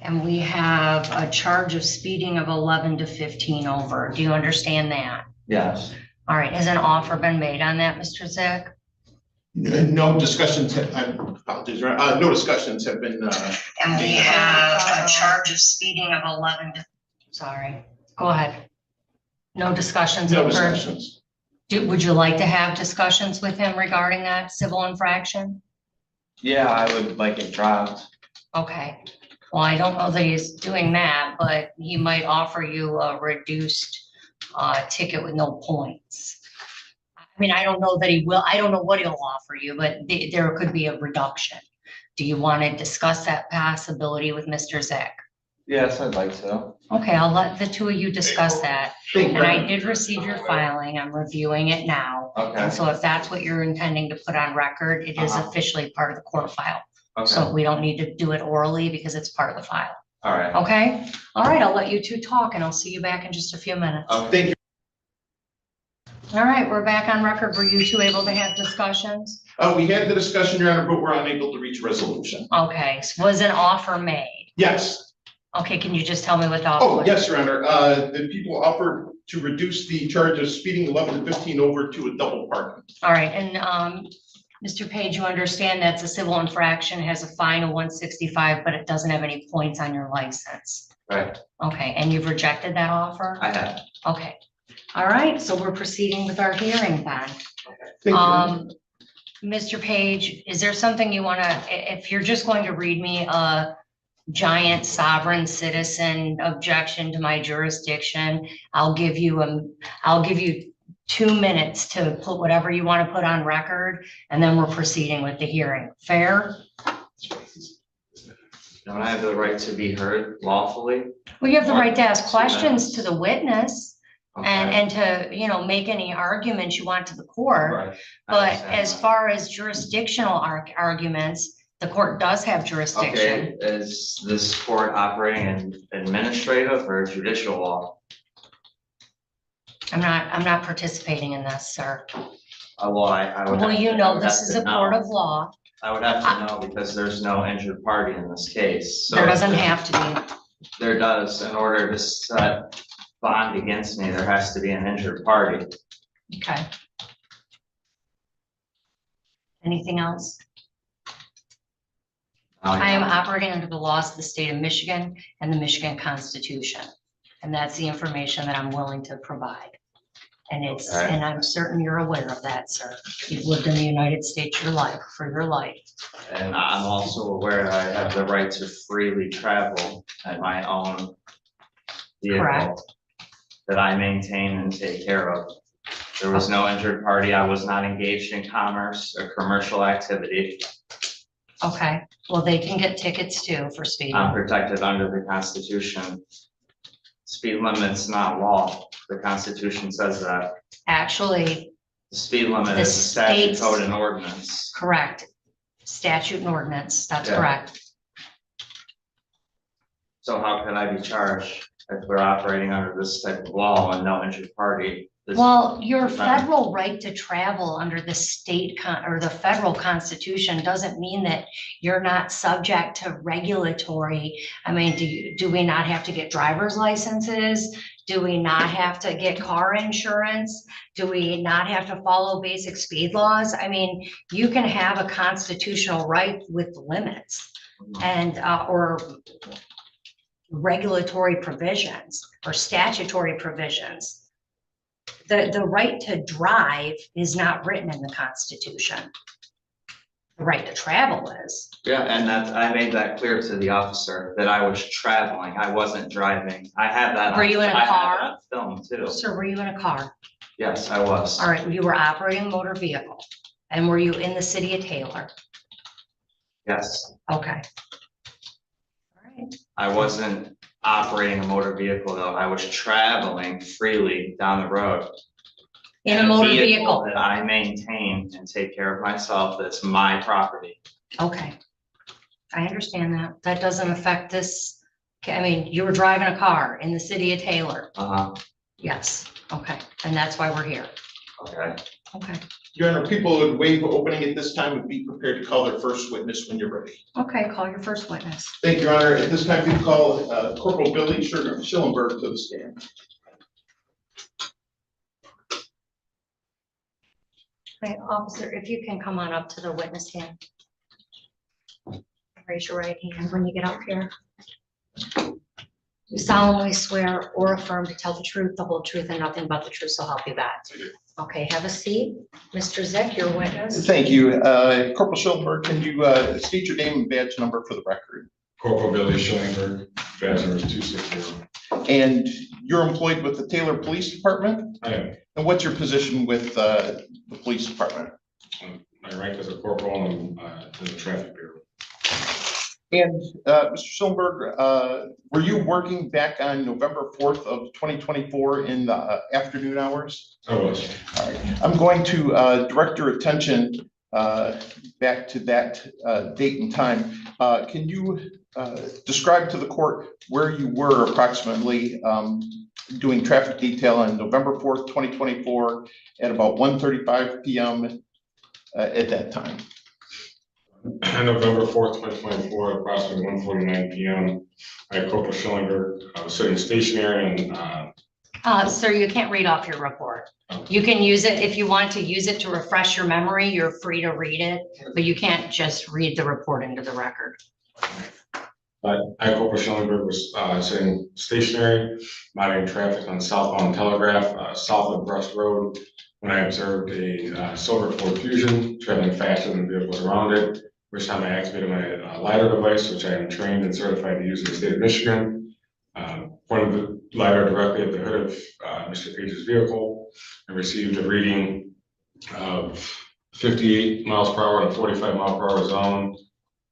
And we have a charge of speeding of 11 to 15 over. Do you understand that? Yes. All right, has an offer been made on that, Mr. Zick? No discussions have, no discussions have been, And we have a charge of speeding of 11 to, sorry, go ahead. No discussions? no occurred? discussions. Would you like to have discussions with him regarding that civil infraction? Yeah, I would like it dropped. Okay, well, I don't know that he's doing that, but he might offer you a reduced ticket with no points. I mean, I don't know that he will, I don't know what he'll offer you, but there could be a reduction. Do you want to discuss that possibility with Mr. Zick? Yes, I'd like to. Okay, I'll let the two of you discuss that. And I did receive your filing. I'm reviewing it now. Okay. And so if that's what you're intending to put on record, it is officially part of the court file. Okay. So we don't need to do it orally because it's part of the file. All right. Okay? All right, I'll let you two talk and I'll see you back in just a few minutes. Thank you. All right, we're back on record. Were you two able to have discussions? We had the discussion, Your Honor, but we're unable to reach a resolution. Okay, so was an offer made? Yes. Okay, can you just tell me what the offer Oh, was? yes, Your Honor. The people offered to reduce the charge of speeding 11 to 15 over to a double parking. All right, and Mr. Page, you understand that's a civil infraction, has a fine of 165, but it doesn't have any points on your license. Right. Okay, and you've rejected that offer? I have. Okay, all right, so we're proceeding with our hearing then. Thank you. Mr. Page, is there something you wanna, if you're just going to read me a giant sovereign citizen objection to my jurisdiction, I'll give you 2 minutes to put whatever you want to put on record, and then we're proceeding with the hearing. Fair? Don't I have the right to be heard lawfully? Well, you have the right to ask questions to the witness Okay. and to, you know, make any arguments you want to the court. Right. I But understand as that. far as jurisdictional arguments, the court does have jurisdiction. Okay, is this court operating in administrative or judicial law? I'm not participating in this, sir. Well, I would. Well, have you to- I know, would this have is to a court know. of law. I would have to know because there's no injured party in this case. So There if doesn't have to be. There does. In order to set bond against me, there has to be an injured party. Okay. Anything else? I am operating under the laws of the state of Michigan and the Michigan Constitution. And that's the information that I'm willing to provide. And it's, Okay. and I'm certain you're aware of that, sir. You've lived in the United States for your life. And I'm also aware I have the right to freely travel at my own vehicle Correct. that I maintain and take care of. There was no injured party. I was not engaged in commerce or commercial activity. Okay, well, they can get tickets too for speeding. I'm protected under the Constitution. Speed limit's not law. The Constitution says that. Actually, The speed limit The is a statute, state's- code, and ordinance. correct. Statute and ordinance, that's Yeah. correct. So how could I be charged if we're operating under this type of law and no injured party? This- Well, your Fine. federal right to travel under the state or the federal constitution doesn't mean that you're not subject to regulatory. I mean, do we not have to get driver's licenses? Do we not have to get car insurance? Do we not have to follow basic speed laws? I mean, you can have a constitutional right with limits and, or regulatory provisions or statutory provisions. The right to drive is not written in the Constitution. The right to travel is. Yeah, and that, I made that clear to the officer that I was traveling. I wasn't driving. I have that. Were you in a I have car? that on film too. Sir, were you in a car? Yes, I was. All right, you were operating a motor vehicle. And were you in the city of Taylor? Yes, Okay. All right, I wasn't operating a motor vehicle though. I was traveling freely down the road. in a motor vehicle. That I maintain and take care of myself. That's my property. Okay. I understand that. That doesn't affect this. Okay, I mean, you were driving a car in the city of Taylor. Uh-huh, Yes, okay. And that's why we're here. okay. Okay, Your Honor, people who would waive opening at this time would be prepared to call their first witness when you're ready. okay, call your first witness. Thank you, Your Honor. At this time, we call Corporal Billy Schillenberg to the stand. Okay, officer, if you can come on up to the witness stand. Raise your right hand when you get up here. You solemnly swear or affirm to tell the truth, the whole truth, and nothing but the truth, so help you God. Okay, have a seat. Mr. Zick, your witness. Thank you. Corporal Schillenberg, can you state your name and badge number for the record? Corporal Billy Schillenberg, badge number is 260. And you're employed with the Taylor Police Department? I am. And what's your position with the police department? My rank is a corporal and in the traffic bureau. And Mr. Schillenberg, were you working back on November 4th of 2024 in the afternoon hours? I was. All right. I'm going to direct your attention back to that date and time. Can you describe to the court where you were approximately doing traffic detail on November 4th, 2024 at about 1:35 p.m. At that time? On November 4th, 2024, approximately 1:49 p.m. I, Corporal Schillenberg, I was sitting stationary and Sir, you can't read off your report. You can use it if you want to use it to refresh your memory. You're free to read it, but you can't just read the report into the record. I, Corporal Schillenberg, was sitting stationary, monitoring traffic on southbound Telegraph, south of Brust Road, when I observed a silver Ford Fusion traveling faster than the vehicles around it, which time I activated my LiDAR device, which I am trained and certified to use in the state of Michigan. Pointed the LiDAR directly at the hood of Mr. Page's vehicle and received a reading of 58 miles per hour in a 45 mile per hour zone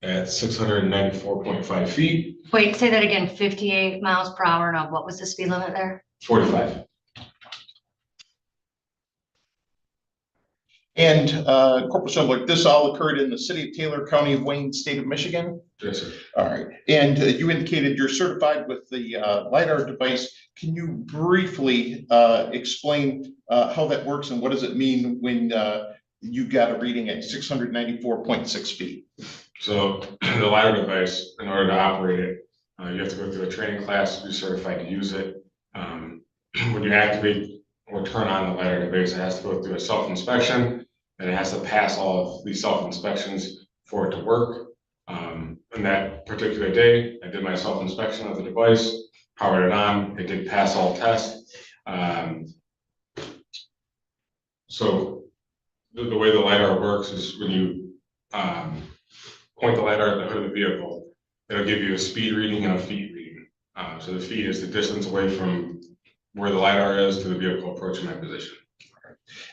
at 694.5 feet. Wait, say that again, 58 miles per hour. Now, what was the speed limit there? 45. And Corporal Schillenberg, this all occurred in the city of Taylor, County of Wayne, state of Michigan? Yes, sir. All right. And you indicated you're certified with the LiDAR device. Can you briefly explain how that works and what does it mean when you got a reading at 694.6 feet? So the LiDAR device, in order to operate it, you have to go through a training class to be certified to use it. When you activate or turn on the LiDAR device, it has to go through a self-inspection, and it has to pass all of these self-inspections for it to work. On that particular day, I did my self-inspection of the device, powered it on, it did pass all tests. So the way the LiDAR works is when you point the LiDAR at the hood of the vehicle, it'll give you a speed reading and a feet reading. So the feet is the distance away from where the LiDAR is to the vehicle approaching my position.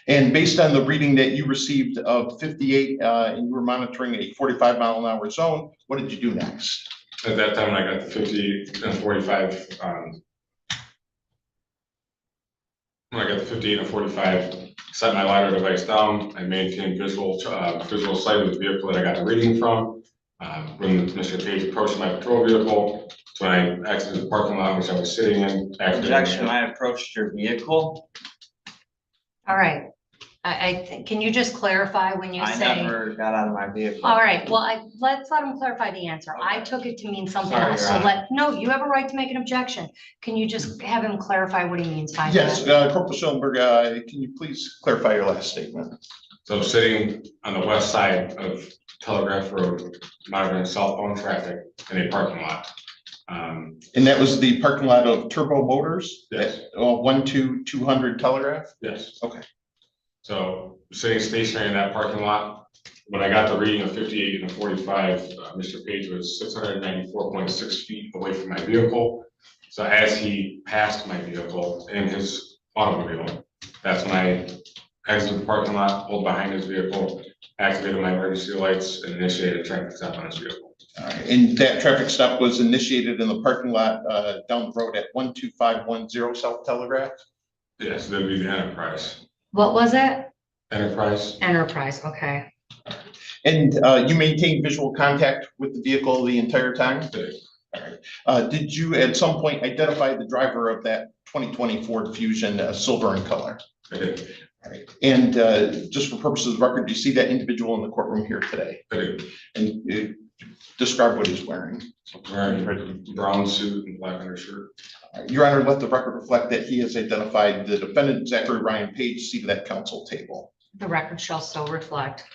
And based on the reading that you received of 58 and you were monitoring a 45 mile an hour zone, what did you do next? At that time, I got the 58 and 45. When I got the 58 and 45, set my LiDAR device down. I maintained visual sight of the vehicle that I got the reading from. When Mr. Page approached my patrol vehicle, when I exited the parking lot, which I was sitting in. Objection, I approached your vehicle. All right. I think, can you just clarify when you I say? never got out of my vehicle. All right, well, let's let him clarify the answer. I took it to mean something Sorry, else. Your So Honor. no, you have a right to make an objection. Can you just have him clarify what he means by that? Yes, Corporal Schillenberg, can you please clarify your last statement? So I'm sitting on the west side of Telegraph Road, monitoring southbound traffic in a parking lot. And that was the parking lot of Turbo Motors? Yes. At 12200 Telegraph? Yes. Okay. So sitting stationary in that parking lot, when I got the reading of 58 and 45, Mr. Page was 694.6 feet away from my vehicle. So as he passed my vehicle in his automobile, that's when I exited the parking lot, pulled behind his vehicle, activated my emergency lights, and initiated a traffic stop on his vehicle. All right. And that traffic stop was initiated in the parking lot down the road at 12510 South Telegraph? Yes, that'd be the Enterprise. What was it? Enterprise? Enterprise, okay. And you maintained visual contact with the vehicle the entire time? Yes. All right. Did you at some point identify the driver of that 2020 Ford Fusion, silver in color? I did. All right. And just for purposes of the record, do you see that individual in the courtroom here today? I do. And describe what he's wearing. Wearing a brown suit and black undershirt. Your Honor, let the record reflect that he has identified the defendant, Zachary Ryan Page, seated at counsel table. The record shall so reflect.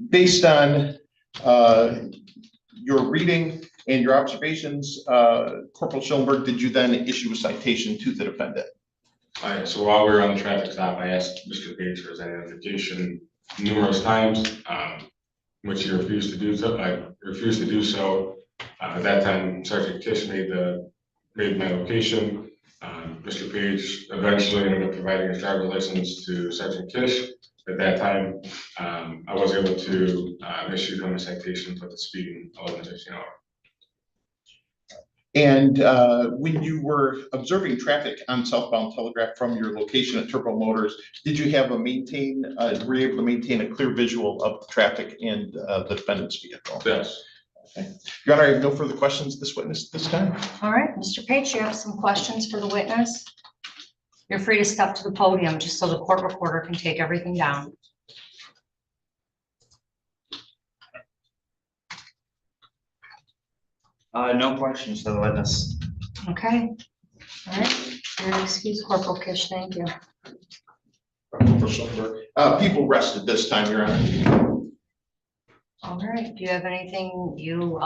Based on your reading and your observations, Corporal Schoenberg, did you then issue a citation to the defendant? So while we were on the traffic stop, I asked Mr. Page for his identification numerous times, which he refused to do so. I refused to do so. At that time, Sergeant Kish made my location. Mr. Page eventually ended up providing his driver's license to Sergeant Kish. At that time, I was able to issue him a citation for the speeding 11:15 hour. And when you were observing traffic on southbound Telegraph from your location at Turbo Motors, did you have were you able to maintain a clear visual of the traffic and the defendant's vehicle? Yes. Okay. Your Honor, I have no further questions this witness this time. All right, Mr. Page, you have some questions for the witness? You're free to step to the podium just so the court reporter can take everything down. No questions for the witness. Okay. All right. You're excused, Corporal Kish. Thank you. Corporal Schoenberg. People rest at this time, Your Honor. All right. Do you have anything you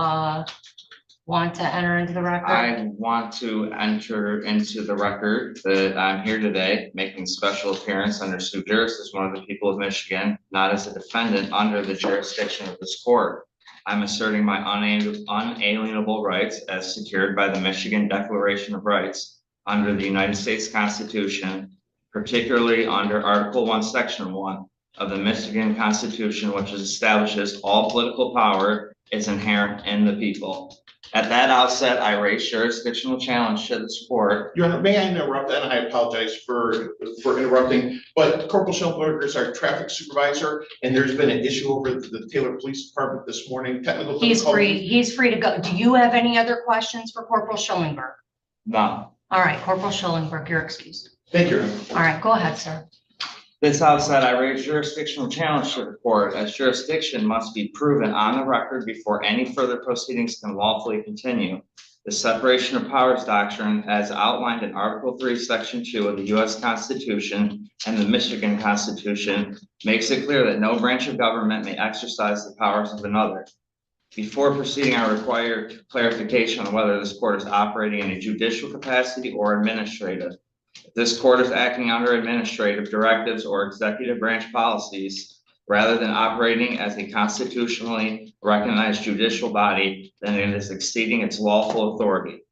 want to enter into the record? I want to enter into the record that I'm here today making special appearance under sue juris as one of the people of Michigan, not as a defendant under the jurisdiction of this court. I'm asserting my unalienable rights as secured by the Michigan Declaration of Rights under the United States Constitution, particularly under Article 1, Section 1 of the Michigan Constitution, which establishes all political power is inherent in the people. At that outset, I raise jurisdictional challenge to this court. Your Honor, may I interrupt? And I apologize for interrupting, but Corporal Schoenberg is our traffic supervisor, and there's been an issue over the Taylor Police Department this morning. Technical He's difficulty. He's free to go. Do you have any other questions for Corporal Schoenberg? No. All right, Corporal Schoenberg, you're excused. Thank you, Your Honor. All right, go ahead, sir. This outset, I raise jurisdictional challenge to the court as jurisdiction must be proven on the record before any further proceedings can lawfully continue. The separation of powers doctrine, as outlined in Article 3, Section 2 of the U.S. Constitution and the Michigan Constitution, makes it clear that no branch of government may exercise the powers of another. Before proceeding, I require clarification on whether this court is operating in a judicial capacity or administrative. If this court is acting under administrative directives or executive branch policies, rather than operating as a constitutionally recognized judicial body, then it is exceeding its lawful authority.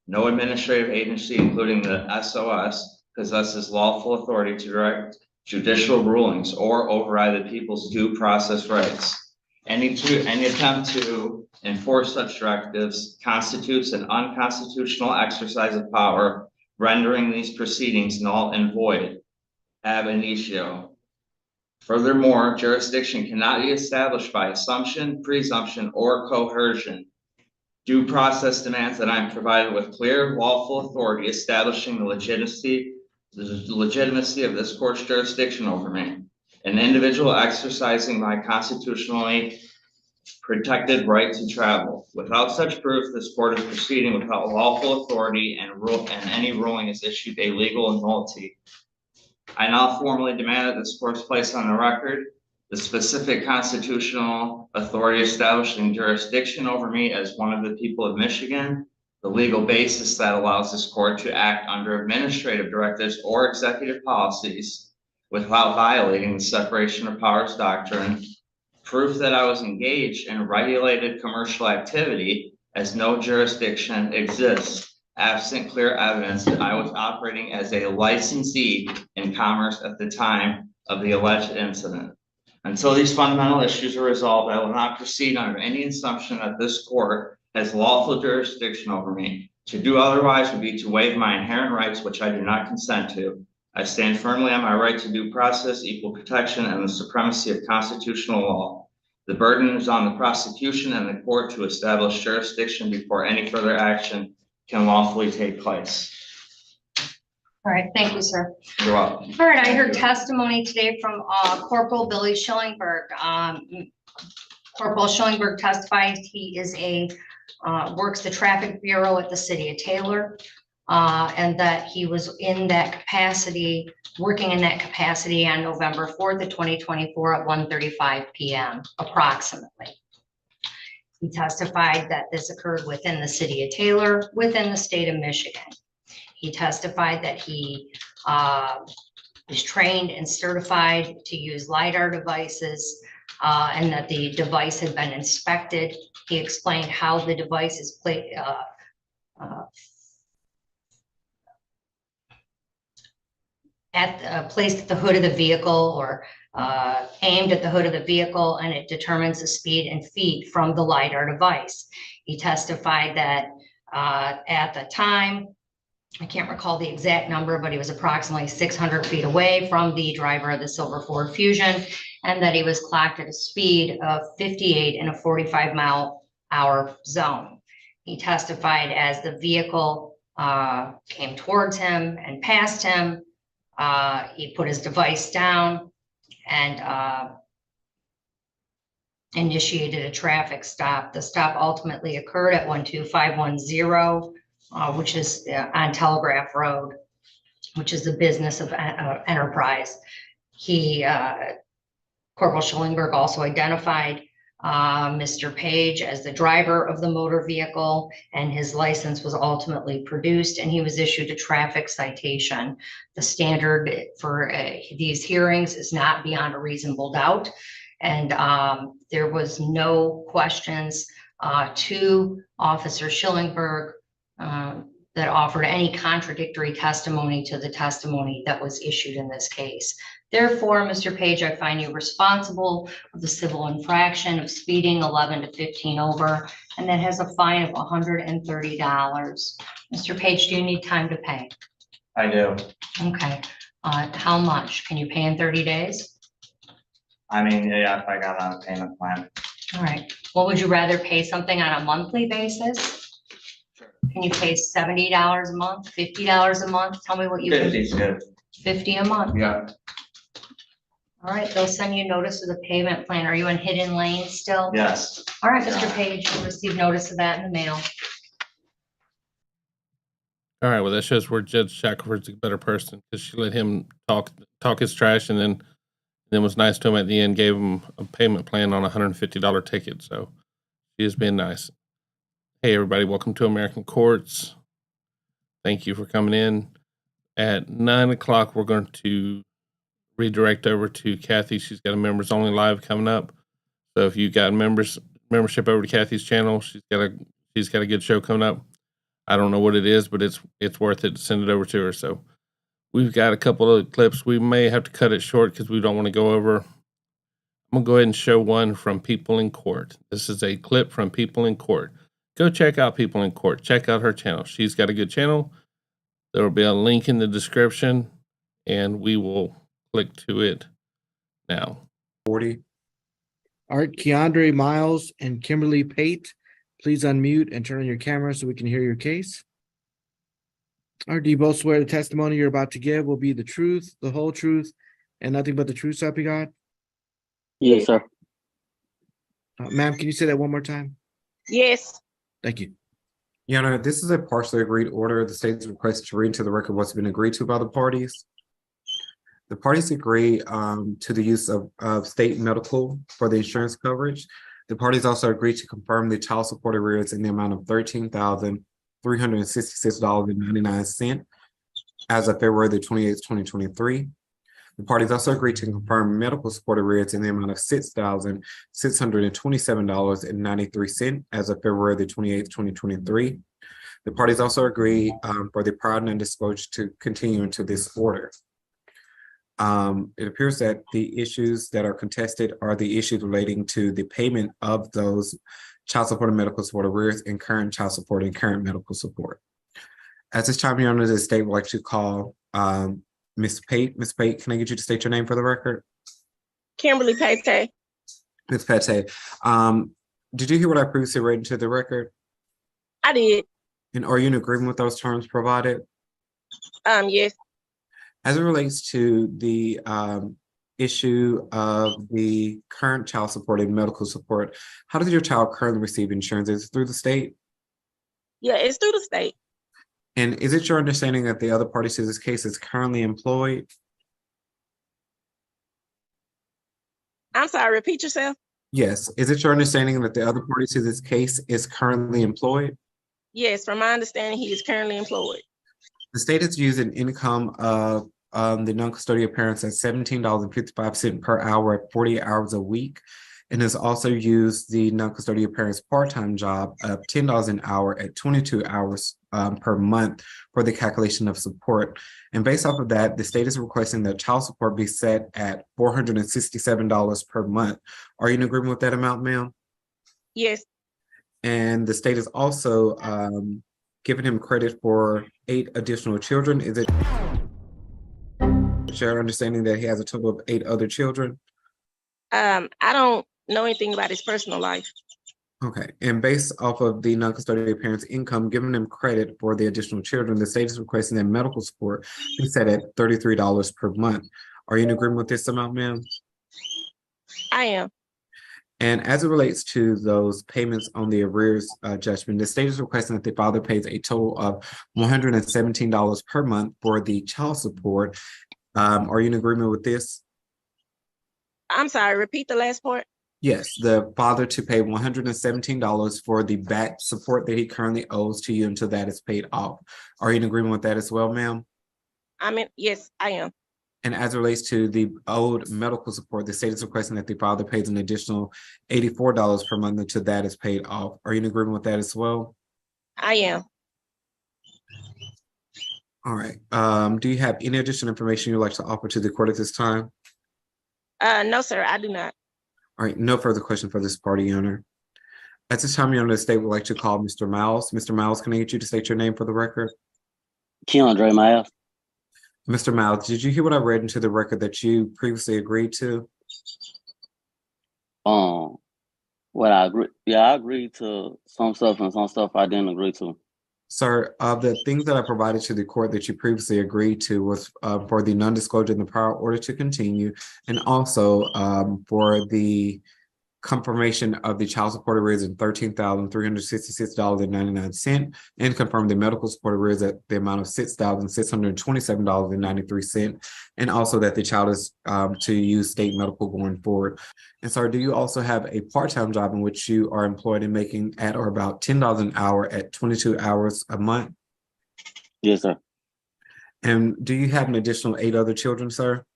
No administrative agency, including the SOS, possesses lawful authority to direct judicial rulings or override the people's due process rights. Any attempt to enforce such directives constitutes an unconstitutional exercise of power, rendering these proceedings null and void ab initio. Furthermore, jurisdiction cannot be established by assumption, presumption, or coercion. Due process demands that I am provided with clear lawful authority establishing the legitimacy of this court's jurisdiction over me. An individual exercising my constitutionally protected right to travel. Without such proof, this court is proceeding without lawful authority and any ruling is issued a legal nullity. I now formally demand that this court is placed on the record the specific constitutional authority establishing jurisdiction over me as one of the people of Michigan, the legal basis that allows this court to act under administrative directives or executive policies without violating the separation of powers doctrine, proof that I was engaged in regulated commercial activity as no jurisdiction exists, absent clear evidence that I was operating as a licensee in commerce at the time of the alleged incident. Until these fundamental issues are resolved, I will not proceed under any assumption that this court has lawful jurisdiction over me. To do otherwise would be to waive my inherent rights, which I do not consent to. I stand firmly on my right to due process, equal protection, and the supremacy of constitutional law. The burden is on the prosecution and the court to establish jurisdiction before any further action can lawfully take place. All right, thank you, sir. You're welcome. All right, I heard testimony today from Corporal Billy Schillingberg. Corporal Schillingberg testified he is works the traffic bureau at the city of Taylor. And that he was in that capacity, working in that capacity on November 4th of 2024 at 1:35 p.m. approximately. He testified that this occurred within the city of Taylor, within the state of Michigan. He testified that he is trained and certified to use LiDAR devices and that the device had been inspected. He explained how the device is placed at the hood of the vehicle or aimed at the hood of the vehicle, and it determines the speed in feet from the LiDAR device. He testified that at the time, I can't recall the exact number, but he was approximately 600 feet away from the driver of the silver Ford Fusion, and that he was clocked at a speed of 58 in a 45-mile-hour zone. He testified as the vehicle came towards him and passed him, he put his device down and initiated a traffic stop. The stop ultimately occurred at 12510, which is on Telegraph Road, which is the business of Enterprise. Corporal Schillingberg also identified Mr. Page as the driver of the motor vehicle, and his license was ultimately produced and he was issued a traffic citation. The standard for these hearings is not beyond a reasonable doubt. And there was no questions to Officer Schillingberg that offered any contradictory testimony to the testimony that was issued in this case. Therefore, Mr. Page, I find you responsible of the civil infraction of speeding 11 to 15 over, and that has a fine of $130. Mr. Page, do you need time to pay? I do. Okay. How much? Can you pay in 30 days? I mean, yeah, if I got on a payment plan. All right. Well, would you rather pay something on a monthly basis? Can you pay $70 a month, $50 a month? Tell me what you can. 50 is good. 50 a month. Yeah. All right, they'll send you notice of the payment plan. Are you in Hidden Lane still? Yes. All right, Mr. Page, you'll receive notice of that in the mail. All right, well, that shows where Judge Shackelford's a better person because she let him talk his trash and then was nice to him at the end, gave him a payment plan on a $150 ticket. So she is being nice. Hey, everybody, welcome to American Courts. Thank you for coming in. At 9 o'clock, we're going to redirect over to Kathy. She's got a members only live coming up. So if you got membership over to Kathy's channel, she's got a good show coming up. I don't know what it is, but it's worth it to send it over to her. So we've got a couple of clips. We may have to cut it short because we don't want to go over. I'm gonna go ahead and show one from People in Court. This is a clip from People in Court. Go check out People in Court. Check out her channel. She's got a good channel. There will be a link in the description, and we will click to it now. 40. All right, Keandre Miles and Kimberly Pate, please unmute and turn on your camera so we can hear your case. All right, do you both swear the testimony you're about to give will be the truth, the whole truth, and nothing but the truth, so help you God? Yes, sir. Ma'am, can you say that one more time? Yes. Thank you. Your Honor, this is a partially agreed order. The state's requested to read into the record what's been agreed to by the parties. The parties agree to the use of state medical for the insurance coverage. The parties also agreed to confirm the child support arrears in the amount of $13,366.99 as of February the 28th, 2023. The parties also agreed to confirm medical support arrears in the amount of $6,627.93 as of February the 28th, 2023. The parties also agree for the prior non-disclosure to continue into this order. It appears that the issues that are contested are the issues relating to the payment of those child support and medical support arrears and current child support and current medical support. At this time, Your Honor, the state would like to call Ms. Pate. Ms. Pate, can I get you to state your name for the record? Kimberly Pate. Ms. Pate, did you hear what I previously read into the record? I did. And are you in agreement with those terms provided? Yes. As it relates to the issue of the current child support and medical support, how does your child currently receive insurance? Is it through the state? Yeah, it's through the state. And is it your understanding that the other party to this case is currently employed? I'm sorry, repeat yourself. Yes. Is it your understanding that the other party to this case is currently employed? Yes, from my understanding, he is currently employed. The state has used an income of the non-custodial parents at $17.55 per hour at 40 hours a week, and has also used the non-custodial parents' part-time job of $10 an hour at 22 hours per month for the calculation of support. And based off of that, the state is requesting that child support be set at $467 per month. Are you in agreement with that amount, ma'am? Yes, And the state is also giving him credit for 8 additional children. Is it your understanding that he has a total of 8 other children? I don't know anything about his personal life. Okay, and based off of the non-custodial parents' income, giving them credit for the additional children, the state is requesting that medical support be set at $33 per month. Are you in agreement with this amount, ma'am? I am. And as it relates to those payments on the arrears judgment, the state is requesting that the father pays a total of $117 per month for the child support. Are you in agreement with this? I'm sorry, repeat the last part. Yes, the father to pay $117 for the back support that he currently owes to you until that is paid off. Are you in agreement with that as well, ma'am? Yes, I am. And as it relates to the owed medical support, the state is requesting that the father pays an additional $84 per month until that is paid off. Are you in agreement with that as well? I am. All right. Do you have any additional information you'd like to offer to the court at this time? No, sir, I do not. All right, no further question for this party owner. At this time, your honor, the state would like to call Mr. Miles. Mr. Miles, can I get you to state your name for the record? Keandre Miles. Mr. Miles, did you hear what I read into the record that you previously agreed to? What I agree, yeah, I agreed to some stuff and some stuff I didn't agree to. Sir, the things that I provided to the court that you previously agreed to was for the non-disclosure in the prior order to continue, and also for the confirmation of the child support arrears of $13,366.99, and confirm the medical support arrears at the amount of $6,627.93, and also that the child is to use state medical going forward. And sir, do you also have a part-time job in which you are employed and making at or about $10 an hour at 22 hours a month? Yes, sir. And do you have an additional 8 other children, sir?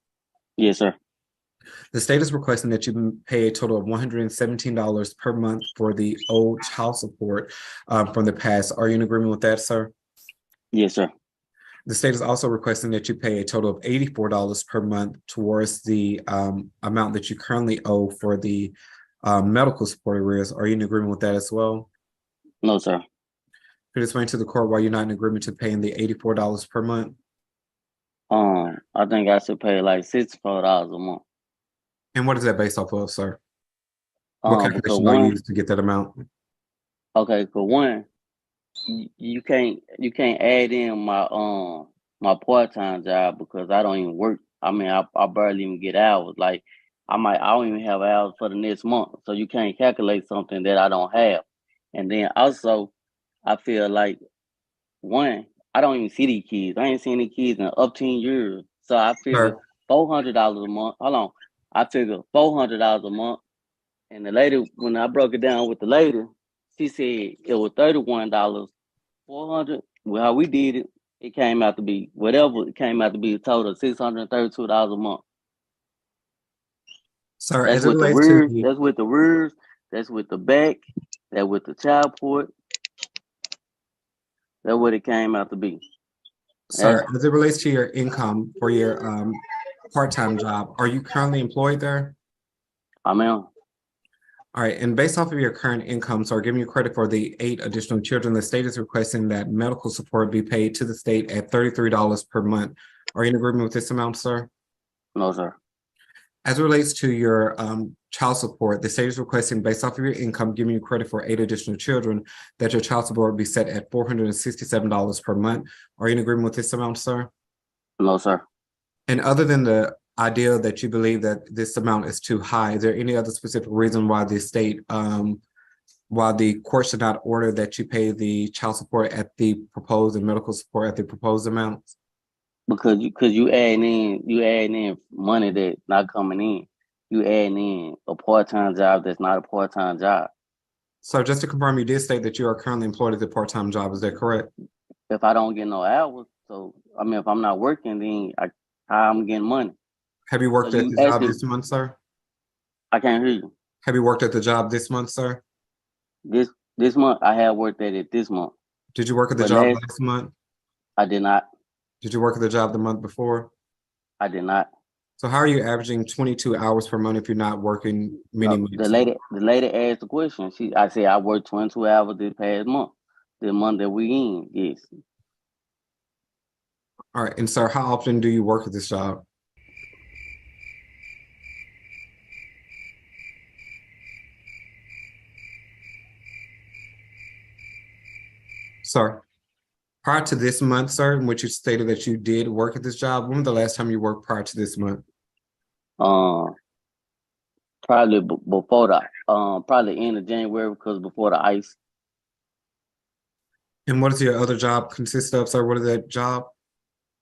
Yes, sir. The state is requesting that you pay a total of $117 per month for the old child support from the past. Are you in agreement with that, sir? Yes, sir. The state is also requesting that you pay a total of $84 per month towards the amount that you currently owe for the medical support arrears. Are you in agreement with that as well? No, sir. Could you explain to the court why you're not in agreement to paying the $84 per month? I think I should pay like $64 a month. And what is that based off of, sir? What Because calculation are you used to get that amount? okay, for one, you can't add in my my part-time job because I don't even work. I mean, I barely even get hours. Like I don't even have hours for the next month. So you can't calculate something that I don't have. And then also I feel like one, I don't even see these kids. I ain't seen these kids in up 10 years. So I figure $400 a month. Hold on. I figure $400 a month. And the lady, when I broke it down with the lady, she said it was $31, 400. Well, how we did it, it came out to be whatever. It came out to be a total of $632 a month. Sir, That's as it with the relates to rears. the, That's with the rears. That's with the back. That's with the child support. That's what it came out to be. sir, as it relates to your income for your part-time job, are you currently employed there? I mean, All right, and based off of your current income, so giving you credit for the 8 additional children, the state is requesting that medical support be paid to the state at $33 per month. Are you in agreement with this amount, sir? no, sir. As it relates to your child support, the state is requesting, based off of your income, giving you credit for 8 additional children, that your child support be set at $467 per month. Are you in agreement with this amount, sir? No, sir. And other than the idea that you believe that this amount is too high, is there any other specific reason why the state, why the court should not order that you pay the child support at the proposed and medical support at the proposed amounts? Because you adding in money that's not coming in. You adding in a part-time job that's not a part-time job. So just to confirm, you did state that you are currently employed at a part-time job, is that correct? If I don't get no hours, so I mean, if I'm not working, then how I'm getting money? Have you worked So at you the job asking- this month, sir? I can't hear you. Have you worked at the job this month, sir? This month I have worked at it this month, Did you work at the but job last last month? I did not. Did you work at the job the month before? I did not. So how are you averaging 22 hours per month if you're not working many months? The lady asked the question. I said I worked 22 hours this past month. The month that we in, yes. All right, and sir, how often do you work at this job? Sir, prior to this month, sir, in which you stated that you did work at this job, when was the last time you worked prior to this month? Probably before the probably end of January because before the ice. And what does your other job consist of, sir? What is that job?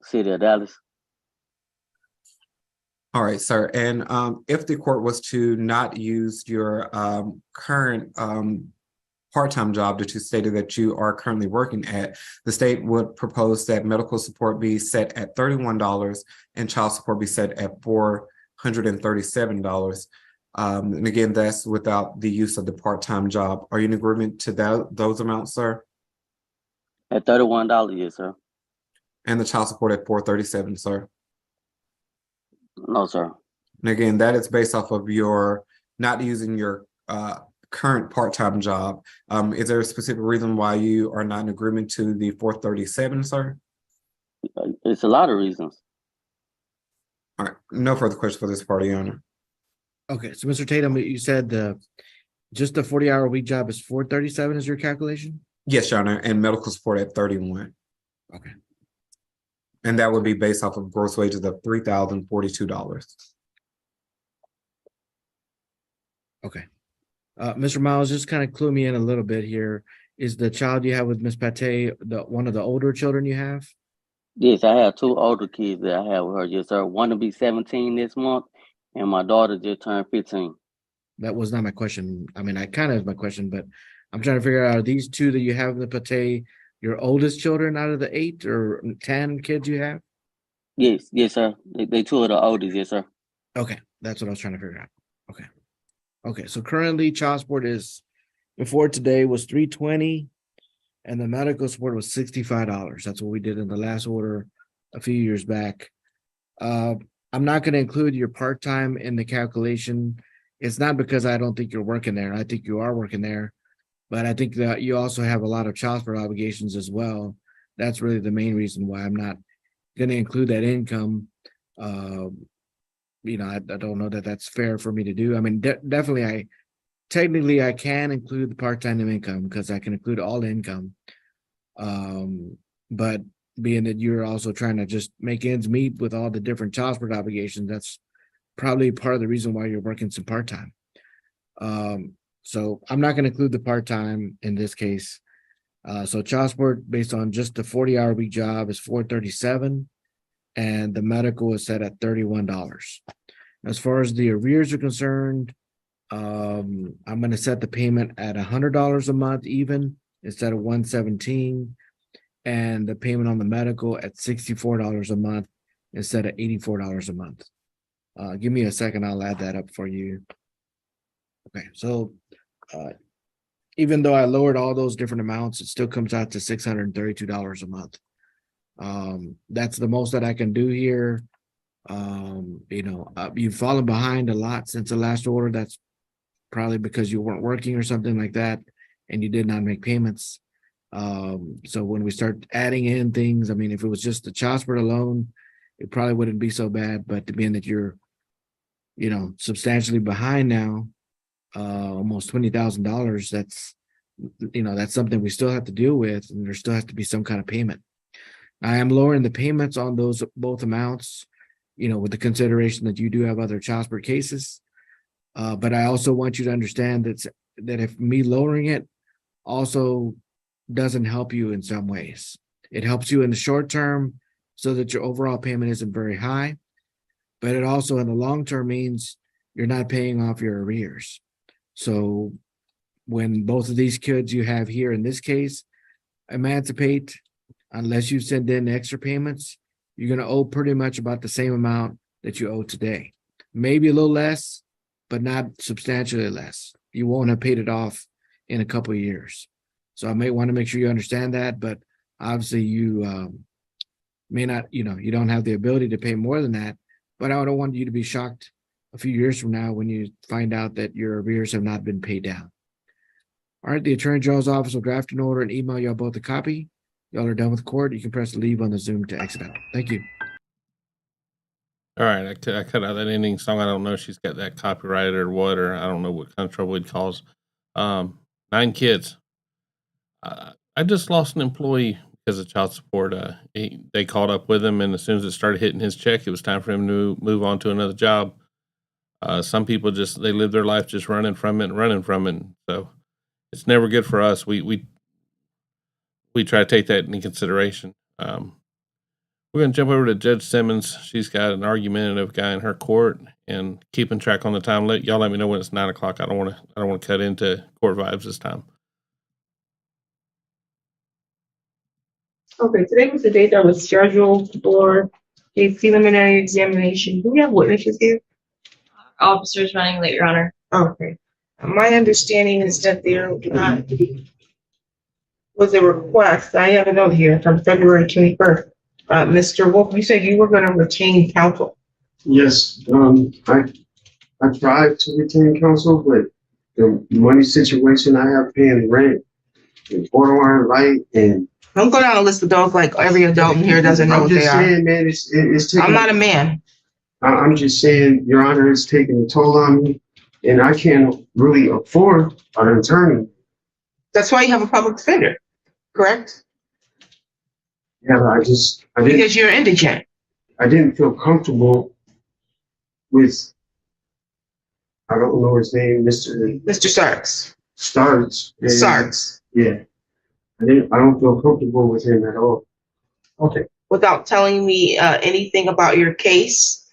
City of Dallas. All right, sir. And if the court was to not use your current part-time job that you stated that you are currently working at, the state would propose that medical support be set at $31 and child support be set at $437. And again, that's without the use of the part-time job. Are you in agreement to those amounts, sir? At $31, yes, sir. And the child support at $437, sir? No, sir. And again, that is based off of your not using your current part-time job. Is there a specific reason why you are not in agreement to the 437, sir? It's a lot of reasons. All right, no further questions for this party, Your Honor. Okay, so Mr. Tatum, you said just the 40-hour week job is 437 is your calculation? Yes, Your Honor, and medical support at 31. Okay. And that would be based off of gross wages of $3,042. Okay. Mr. Miles, just kind of clue me in a little bit here. Is the child you have with Miss Pate one of the older children you have? Yes, I have two older kids that I have with her, yes, sir. One will be 17 this month, and my daughter just turned 15. That was not my question. I mean, I kind of is my question, but I'm trying to figure out, are these two that you have in the Pate your oldest children out of the 8 or 10 kids you have? Yes, sir. They two of the oldest, yes, sir. Okay, that's what I was trying to figure out. Okay. Okay, so currently child support is, before today was $320 and the medical support was $65. That's what we did in the last order a few years back. I'm not going to include your part-time in the calculation. It's not because I don't think you're working there. I think you are working there, but I think that you also have a lot of child support obligations as well. That's really the main reason why I'm not going to include that income. I don't know that that's fair for me to do. I mean, definitely, technically I can include the part-time income because I can include all income. But being that you're also trying to just make ends meet with all the different child support obligations, that's probably part of the reason why you're working some part-time. So I'm not going to include the part-time in this case. So child support based on just the 40-hour week job is $437. And the medical is set at $31. As far as the arrears are concerned, I'm going to set the payment at $100 a month even instead of $117, and the payment on the medical at $64 a month instead of $84 a month. Give me a second, I'll add that up for you. Okay, so even though I lowered all those different amounts, it still comes out to $632 a month. That's the most that I can do here. You've fallen behind a lot since the last order. That's probably because you weren't working or something like that, and you did not make payments. So when we start adding in things, I mean, if it was just the child support alone, it probably wouldn't be so bad. But being that you're, substantially behind now, almost $20,000, that's something we still have to deal with, and there still has to be some kind of payment. I am lowering the payments on those both amounts with the consideration that you do have other child support cases. But I also want you to understand that if me lowering it also doesn't help you in some ways. It helps you in the short term so that your overall payment isn't very high, but it also in the long term means you're not paying off your arrears. So when both of these kids you have here in this case emancipate, unless you send in extra payments, you're going to owe pretty much about the same amount that you owe today. Maybe a little less, but not substantially less. You won't have paid it off in a couple of years. So I may want to make sure you understand that, but obviously you may not, you don't have the ability to pay more than that, but I don't want you to be shocked a few years from now when you find out that your arrears have not been paid down. All right, the Attorney General's office will draft an order and email y'all both a copy. Y'all are done with court. You can press leave on the Zoom to exit out. Thank you. All right, I cut out that ending song. I don't know if she's got that copyrighted or what, or I don't know what kind of trouble we'd cause. 9 kids. I just lost an employee because of child support. They caught up with him, and as soon as it started hitting his check, it was time for him to move on to another job. Some people they live their life just running from it. So it's never good for us. We try to take that into consideration. We're going to jump over to Judge Simmons. She's got an argumentative guy in her court, and keeping track on the time. Y'all let me know when it's 9 o'clock. I don't want to cut into court vibes this time. Okay, today was the date that was scheduled for a preliminary examination. Do we have witnesses here? Officers running late, Your Honor. Okay. My understanding is that there was a request, I have a note here from February 21st. Mr. Wolf, you said you were going to retain counsel. Yes, I tried to retain counsel, but the money situation I have paying rent and borderline light and Don't go down a list of those like every adult in here doesn't know I'm what just they are. saying, man, it's taking. I'm not a man. I'm just saying, Your Honor, it's taking a toll on me, and I can't really afford an attorney. That's why you have a public defender, correct? Yeah, but I didn't. Because you're indigent. I didn't feel comfortable with. I don't know his name, Mr. Sarks. Starks. Sarks. Yeah, I don't feel comfortable with him at all. Okay. Without telling me anything about your case,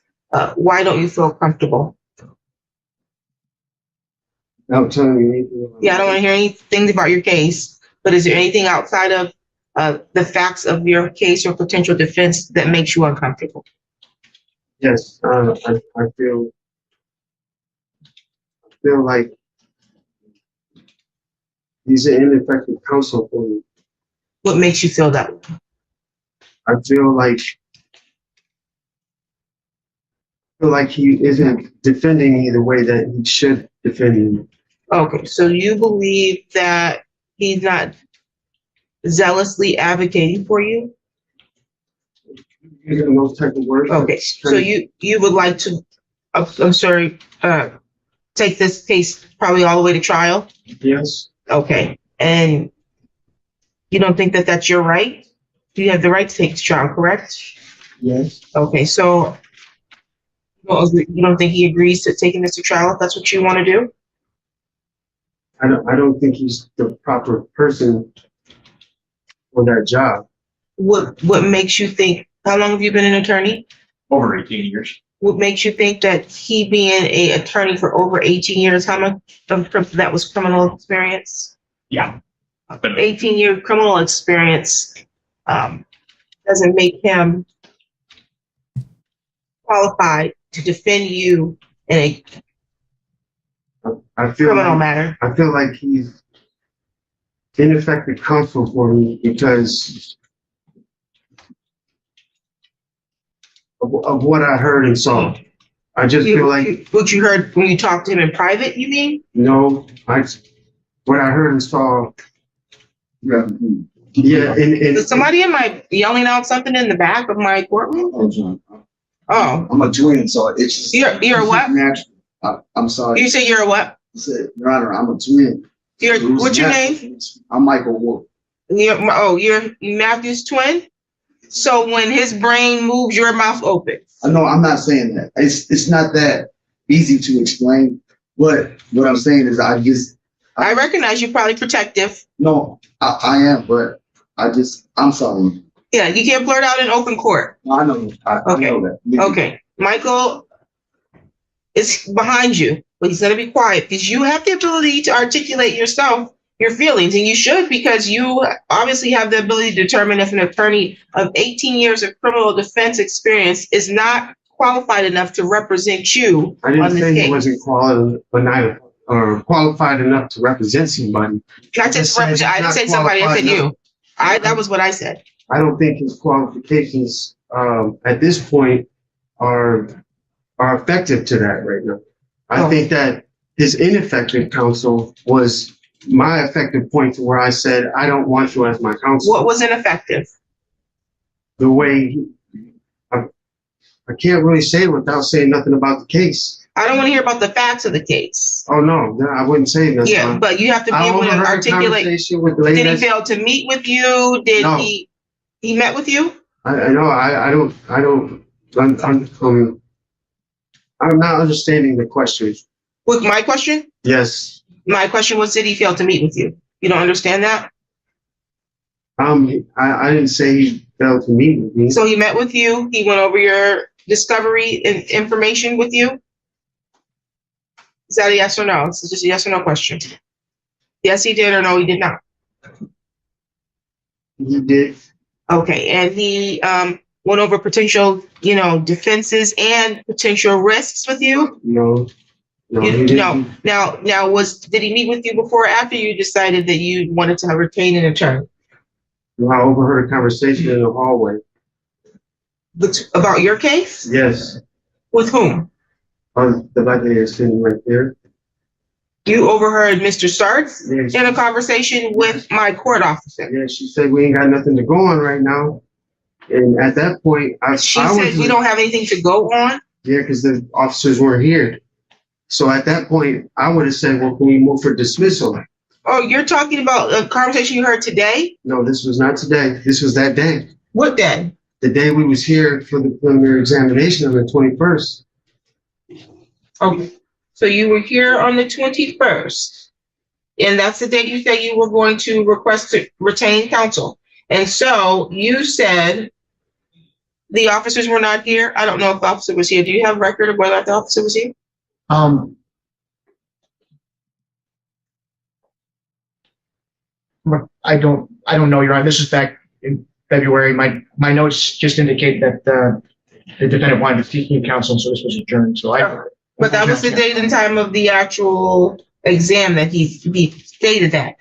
why don't you feel comfortable? Without telling me anything. Yeah, I don't want to hear anything about your case, but is there anything outside of the facts of your case or potential defense that makes you uncomfortable? Yes, I feel like he's an ineffective counsel for me. What makes you feel that way? I feel like he isn't defending me the way that he should defend me. Okay, so you believe that he's not zealously advocating for you? Using those type of words. Okay, so you would like to, I'm sorry, take this case probably all the way to trial? Yes. Okay, and you don't think that that's your right? You have the right to take it to trial, correct? Yes. Okay, so you don't think he agrees to taking this to trial if that's what you want to do? I don't think he's the proper person for that job. What makes you think, how long have you been an attorney? Over 18 years. What makes you think that he being an attorney for over 18 years, how much of that was criminal experience? Yeah. 18-year criminal experience doesn't make him qualified to defend you in a criminal matter. I feel like he's ineffective counsel for me because of what I heard and saw. I just feel like what you heard when you talked to him in private, you mean? No, what I heard and saw. Yeah, and Is somebody in my yelling out something in the back of my courtroom? Oh, I'm a twin, so it's just. You're a what? Natural. I'm sorry. You say you're a what? I said, Your Honor, I'm a twin. What's your name? I'm Michael Wolf. You're Matthew's twin? So when his brain moves, your mouth open. No, I'm not saying that. It's not that easy to explain. But what I'm saying is I recognize you're probably protective. no, I am, but I'm sorry. Yeah, you can't blurt out in open court. I know. I know that. Okay, Michael is behind you, but he's gonna be quiet because you have the ability to articulate yourself, your feelings, and you should, because you obviously have the ability to determine if an attorney of 18 years of criminal defense experience is not qualified enough to represent you I didn't on this say he case. wasn't qualified enough to represent somebody. Not just represent, I didn't say somebody, I said you. That was what I said. I don't think his qualifications, at this point are effective to that right now. I think that his ineffective counsel was my effective point to where I said, I don't want you as my counsel. What was ineffective? The way, I can't really say it without saying nothing about the case. I don't want to hear about the facts of the case. Oh, no, I wouldn't say nothing. Yeah, but you have to be I able to overheard a articulate. conversation with the lady Did he that's- fail to meet with you? Did No. he met with you? I know, I'm not understanding the question. With my question? Yes, My question was, did he fail to meet with you? You don't understand that? I didn't say he failed to meet with me. So he met with you, he went over your discovery and information with you? Is that a yes or no? It's just a yes or no question. Yes, he did, or no, he did not? He did. Okay, and he went over potential, defenses and potential risks with you? No, he No. didn't. Now, did he meet with you before or after you decided that you wanted to retain an attorney? No, I overheard a conversation in the hallway. About your case? Yes, With whom? the lady is sitting right there. You overheard Mr. Starks Yes. in a conversation with my court officer. Yeah, she said, we ain't got nothing to go on right now. And at that point, She said we don't have anything to go on. Yeah, because the officers weren't here. So at that point, I would have said, well, can we move for dismissal? Oh, you're talking about a conversation you heard today? No, this was not today. This was that day. What day? The day we was here for the preliminary examination on the 21st. Okay. So you were here on the 21st. And that's the day you said you were going to request to retain counsel. And so you said the officers were not here. I don't know if the officer was here. Do you have a record of whether the officer was here? I don't know, Your Honor. This is back in February. My notes just indicate that the defendant wanted to seek new counsel, so this was adjourned. So But that was the date and time of the actual exam that he stated that.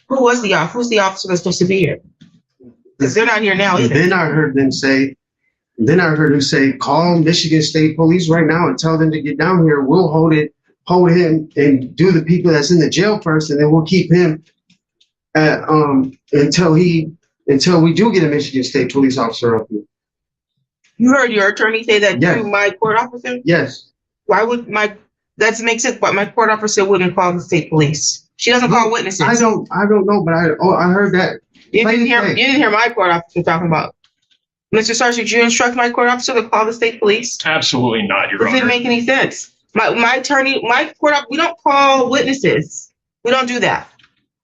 Who's the officer that's supposed to be here? Because they're not here now And either. then I heard him say, call Michigan State Police right now and tell them to get down here. We'll hold him and do the people that's in the jail first, and then we'll keep him until we do get a Michigan State police officer up here. You heard your attorney say that Yes. to my court officer? Yes. Why would that doesn't make sense, but my court officer wouldn't call the state police. She doesn't call witnesses. I don't know, but I heard that. You didn't hear my court officer talking about. Mr. Sargent, did you instruct my court officer to call the state police? absolutely not, Your It didn't make any sense. My attorney, my court, we don't call witnesses. We don't do that.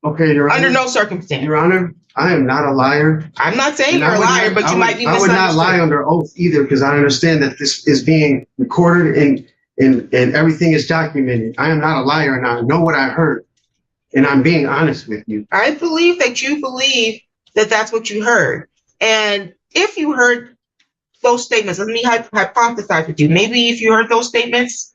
Okay, Your Honor. Under no circumstance. Your Honor, I am not a liar. I'm not saying And you're I a would liar, not- but you might be I would not lie misunderstood. under oath either, because I understand that this is being recorded and everything is documented. I am not a liar, and I know what I heard, and I'm being honest with you. I believe that you believe that that's what you heard. And if you heard those statements, let me hypothesize with you. Maybe if you heard those statements,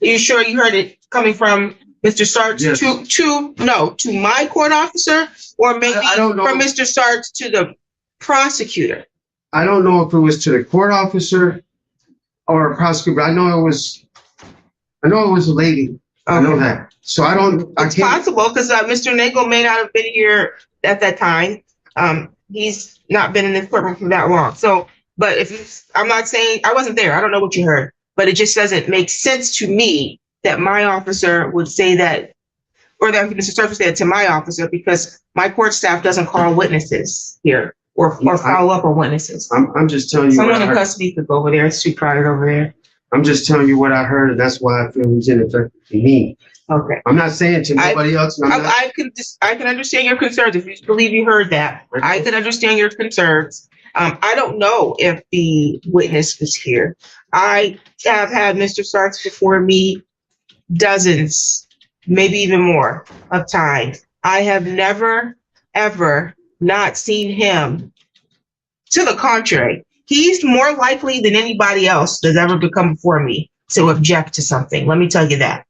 are you sure you heard it coming from Mr. Sarge Yes. to my court officer, or maybe I don't know. from Mr. Sarge to the prosecutor? I don't know if it was to the court officer or a prosecutor, but I know it was a lady. I know that. So I It's can't. possible because Mr. Nagel may not have been here at that time. He's not been in this courtroom for that long. So, but I'm not saying I wasn't there. I don't know what you heard, but it just doesn't make sense to me that my officer would say that, or that Mr. Sarge would say it to my officer, because my court staff doesn't call witnesses here. or follow up on witnesses. I'm just telling you what Someone I in heard. custody could go over there. It's too crowded over there. I'm just telling you what I heard, and that's why I feel he's ineffective to me. Okay. I'm not saying to nobody else. and I'm not- I can understand your concerns if you believe you heard that. I can understand your concerns. I don't know if the witness was here. I have had Mr. Starks before me dozens, maybe even more of times. I have never, ever not seen him. To the contrary, he's more likely than anybody else that's ever come before me to object to something. Let me tell you that.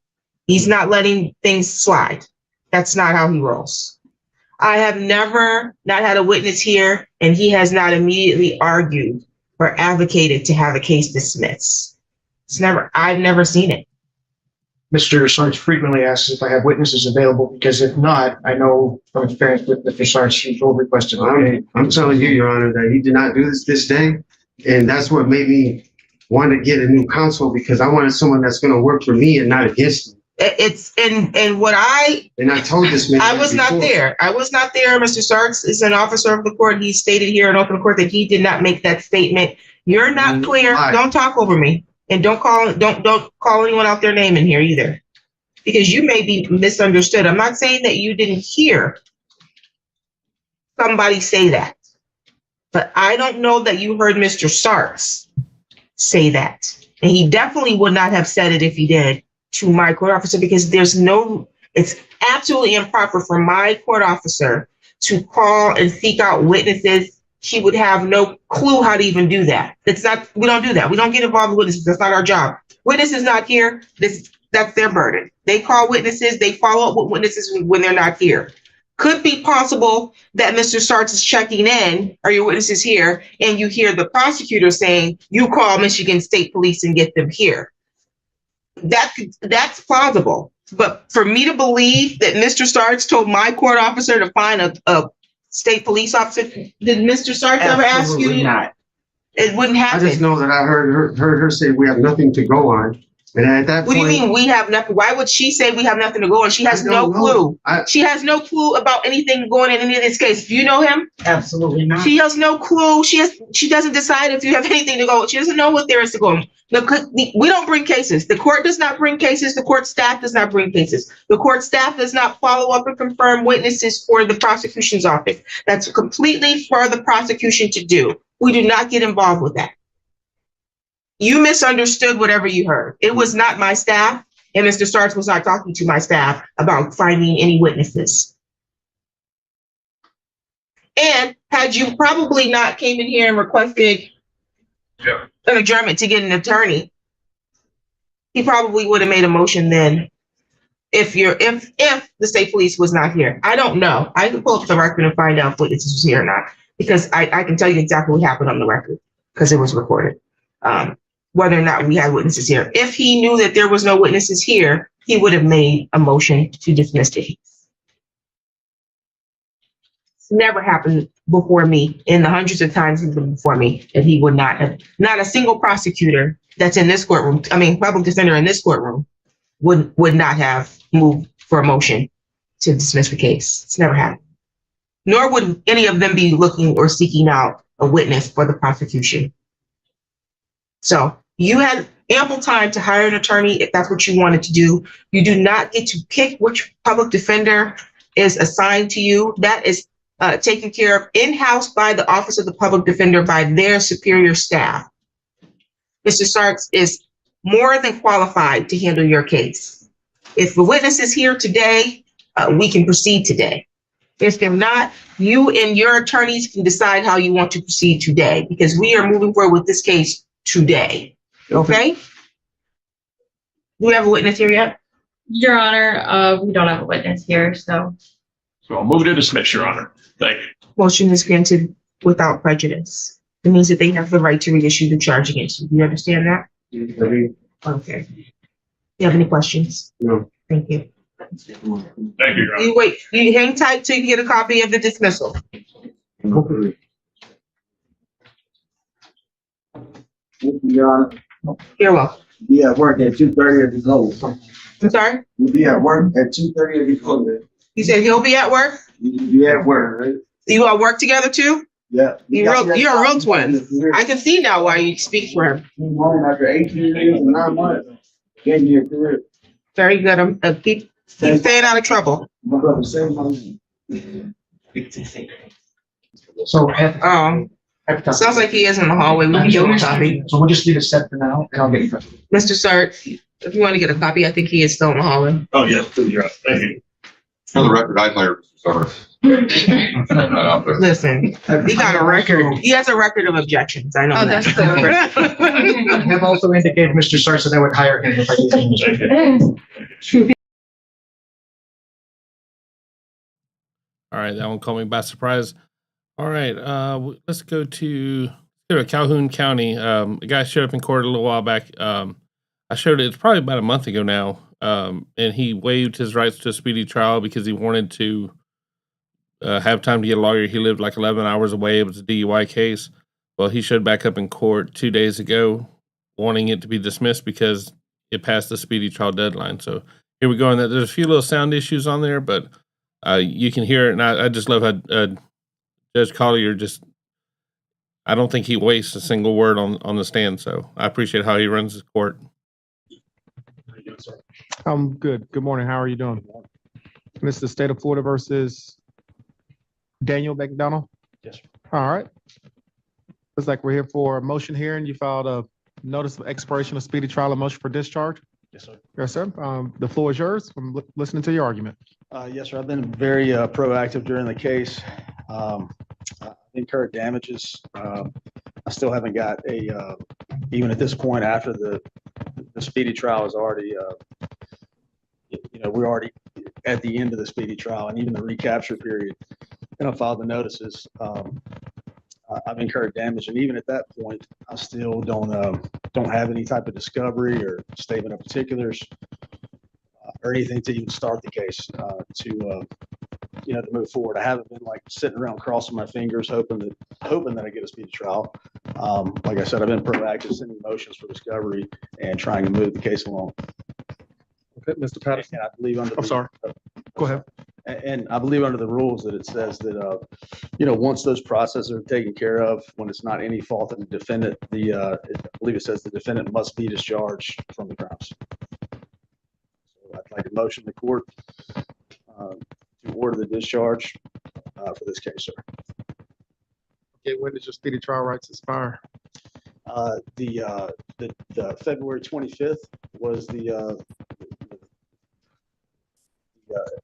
He's not letting things slide. That's not how he rolls. I have never not had a witness here, and he has not immediately argued or advocated to have a case dismissed. I've never seen it. Mr. Sarge frequently asks if I have witnesses available, because if not, I know from experience with Mr. Sarge, he will request it. I'm telling you, Your Honor, that he did not do this day. And that's what made me want to get a new counsel, because I wanted someone that's going to work for me and not against me. And I told this man. I was not there. I was not there. Mr. Starks is an officer of the court. He stated here in open court that he did not make that statement. You're not clear. Don't talk over me. And don't call anyone out their name in here either, because you may be misunderstood. I'm not saying that you didn't hear somebody say that, but I don't know that you heard Mr. Starks say that. And he definitely would not have said it if he did to my court officer, because it's absolutely improper for my court officer to call and seek out witnesses. He would have no clue how to even do that. We don't do that. We don't get involved with witnesses. That's not our job. Witnesses not here. That's their burden. They call witnesses. They follow up with witnesses when they're not here. Could be possible that Mr. Starks is checking in, are your witnesses here? And you hear the prosecutor saying, you call Michigan State Police and get them here. That's plausible. But for me to believe that Mr. Starks told my court officer to find a state police officer, did Mr. Starks ever ask you? Absolutely not. It wouldn't I happen. just know that I heard her say we have nothing to go on. And at that What point. do you mean we have nothing? Why would she say we have nothing to go on? She has no clue. She has no clue about anything going in any of this case. Do you know him? Absolutely not. She has no clue. She doesn't decide if you have anything to go. She doesn't know what there is to go on. We don't bring cases. The court does not bring cases. The court staff does not bring cases. The court staff does not follow up and confirm witnesses for the prosecution's office. That's completely for the prosecution to do. We do not get involved with that. You misunderstood whatever you heard. It was not my staff, and Mr. Starks was not talking to my staff about finding any witnesses. And had you probably not came in here and requested an adjournment to get an attorney, he probably would have made a motion then if the state police was not here. I don't know. I can pull up the record and find out if witnesses was here or not, because I can tell you exactly what happened on the record because it was recorded. Whether or not we had witnesses here. If he knew that there was no witnesses here, he would have made a motion to dismiss the case. It's never happened before me in the hundreds of times he's been before me that he would not have. Not a single prosecutor that's in this courtroom, public defender in this courtroom would not have moved for a motion to dismiss the case. It's never happened. Nor would any of them be looking or seeking out a witness for the prosecution. So you had ample time to hire an attorney if that's what you wanted to do. You do not get to pick which public defender is assigned to you. That is taken care of in-house by the Office of the Public Defender, by their superior staff. Mr. Starks is more than qualified to handle your case. If the witness is here today, we can proceed today. If they're not, you and your attorneys can decide how you want to proceed today, because we are moving forward with this case today. Okay? Do we have a witness here yet? Your Honor, we don't have a witness here, so. So I'll move to dismiss, Your Honor. Thank you. Motion is granted without prejudice. It means that they have the right to reissue the charge against you. Do you understand that? Okay. Do you have any questions? No. Thank you. Thank you, Your Honor. You wait. You hang tight till you get a copy of the dismissal. Your Honor. You're welcome. Be at work at 2:30 at the close. I'm sorry? You'll be at work at 2:30 at the close. You said he'll be at work? You at work, right? You all work together too? Yeah. You're a real twin. I can see now why you speak for him. Came home after 18 years and 9 months. Gave me a career. Very good. Keep staying out of trouble. My brother saved my life. So, Sounds like he is in the hallway. We can give him a copy. So we'll just leave it set for now, and I'll get you. Mr. Sart, if you want to get a copy, I think he is still in the hallway. Oh, yes, please, yeah, thank you. For the record, I hired Mr. Sutter. Listen, he got a record. He has a record of objections. I know Oh, that. that's clear. I have also indicated Mr. Sarce that I would hire him if I did. All right, that one caught me by surprise. All right, let's go to Calhoun County. A guy showed up in court a little while back. I showed it. It's probably about a month ago now, and he waived his rights to a speedy trial because he wanted to have time to get a lawyer. He lived like 11 hours away. It was a DUI case. Well, he showed back up in court 2 days ago, wanting it to be dismissed because it passed the speedy trial deadline. So here we go. And there's a few little sound issues on there, but you can hear it. And I just love how Judge Collier I don't think he wastes a single word on the stand. So I appreciate how he runs his court. I'm good. Good morning. How are you doing? This is the state of Florida versus Daniel McDonald. Yes, sir. All right. Looks like we're here for a motion hearing. You filed a notice of expiration of speedy trial and motion for discharge. Yes, sir. Yes, sir. The floor is yours. I'm listening to your argument. Yes, sir. I've been very proactive during the case. I've incurred damages. I still haven't got even at this point after the speedy trial is already, we're already at the end of the speedy trial and even the recapture period. And I filed the notices. I've incurred damage, and even at that point, I still don't have any type of discovery or statement of particulars or anything to even start the case to move forward. I haven't been like sitting around crossing my fingers, hoping that I get a speedy trial. Like I said, I've been proactive, sending motions for discovery and trying to move the case along. Okay, Mr. Patterson. And I believe under I'm sorry. Go ahead. And I believe under the rules that it says that, once those processes are taken care of, when it's not any fault of the defendant, I believe it says the defendant must be discharged from the crimes. So I'd like to motion the court to order the discharge for this case, sir. Okay, when does your speedy trial rights expire? The February 25th was the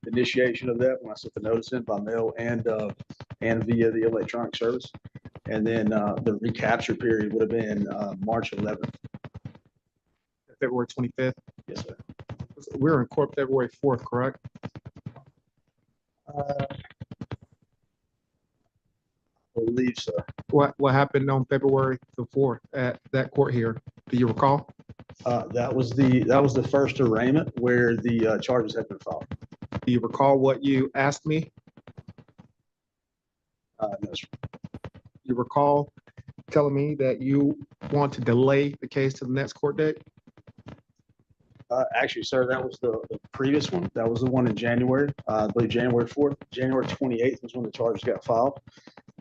initiation of that when I sent the notice in by mail and via the electronic service. And then the recapture period would have been March 11th. February 25th? Yes, sir. We were in court February 4th, correct? I believe so. What happened on February the 4th at that court here? Do you recall? That was the first arraignment where the charges had been filed. Do you recall what you asked me? No, sir. You recall telling me that you want to delay the case to the next court date? Actually, sir, that was the previous one. That was the one in January. I believe January 4th. January 28th was when the charges got filed.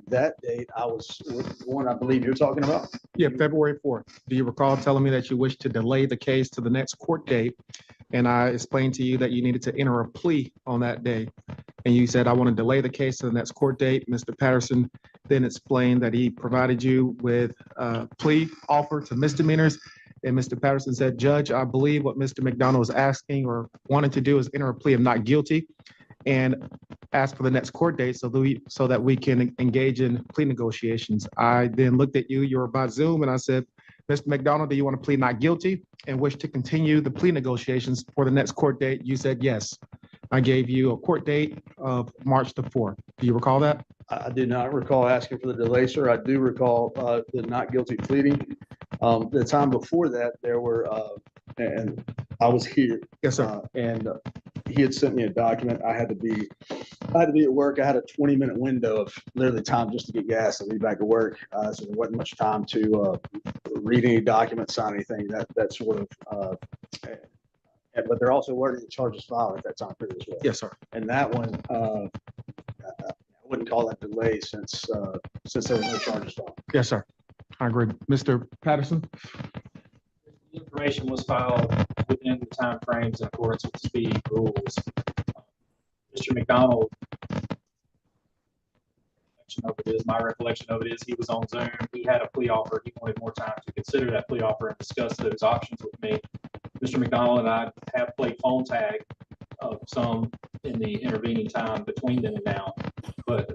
That date, I was the one I believe you're talking about. Yeah, February 4th. Do you recall telling me that you wish to delay the case to the next court date? And I explained to you that you needed to enter a plea on that day. And you said, I want to delay the case to the next court date. Mr. Patterson then explained that he provided you with a plea offer to misdemeanors. And Mr. Patterson said, Judge, I believe what Mr. McDonald is asking or wanting to do is enter a plea of not guilty and ask for the next court date so that we can engage in plea negotiations. I then looked at you, you were by Zoom, and I said, Mr. McDonald, do you want to plead not guilty and wish to continue the plea negotiations for the next court date? You said yes. I gave you a court date of March the 4th. Do you recall that? I did not recall asking for the delay, sir. I do recall the not guilty pleading. The time before that, there were, and I was here. Yes, sir. And he had sent me a document. I had to be at work. I had a 20-minute window of literally time just to get gas and be back at work. So there wasn't much time to read any documents, sign anything. That sort of. But there also weren't any charges filed at that time period as well. Yes, sir. And that one, wouldn't call that delay since there were no charges filed. Yes, sir. I agree. Mr. Patterson? The information was filed within the timeframes in accordance with the speedy rules. Mr. McDonald, my recollection of it is he was on Zoom. He had a plea offer. He wanted more time to consider that plea offer and discuss those options with me. Mr. McDonald and I have played phone tag some in the intervening time between then and now, but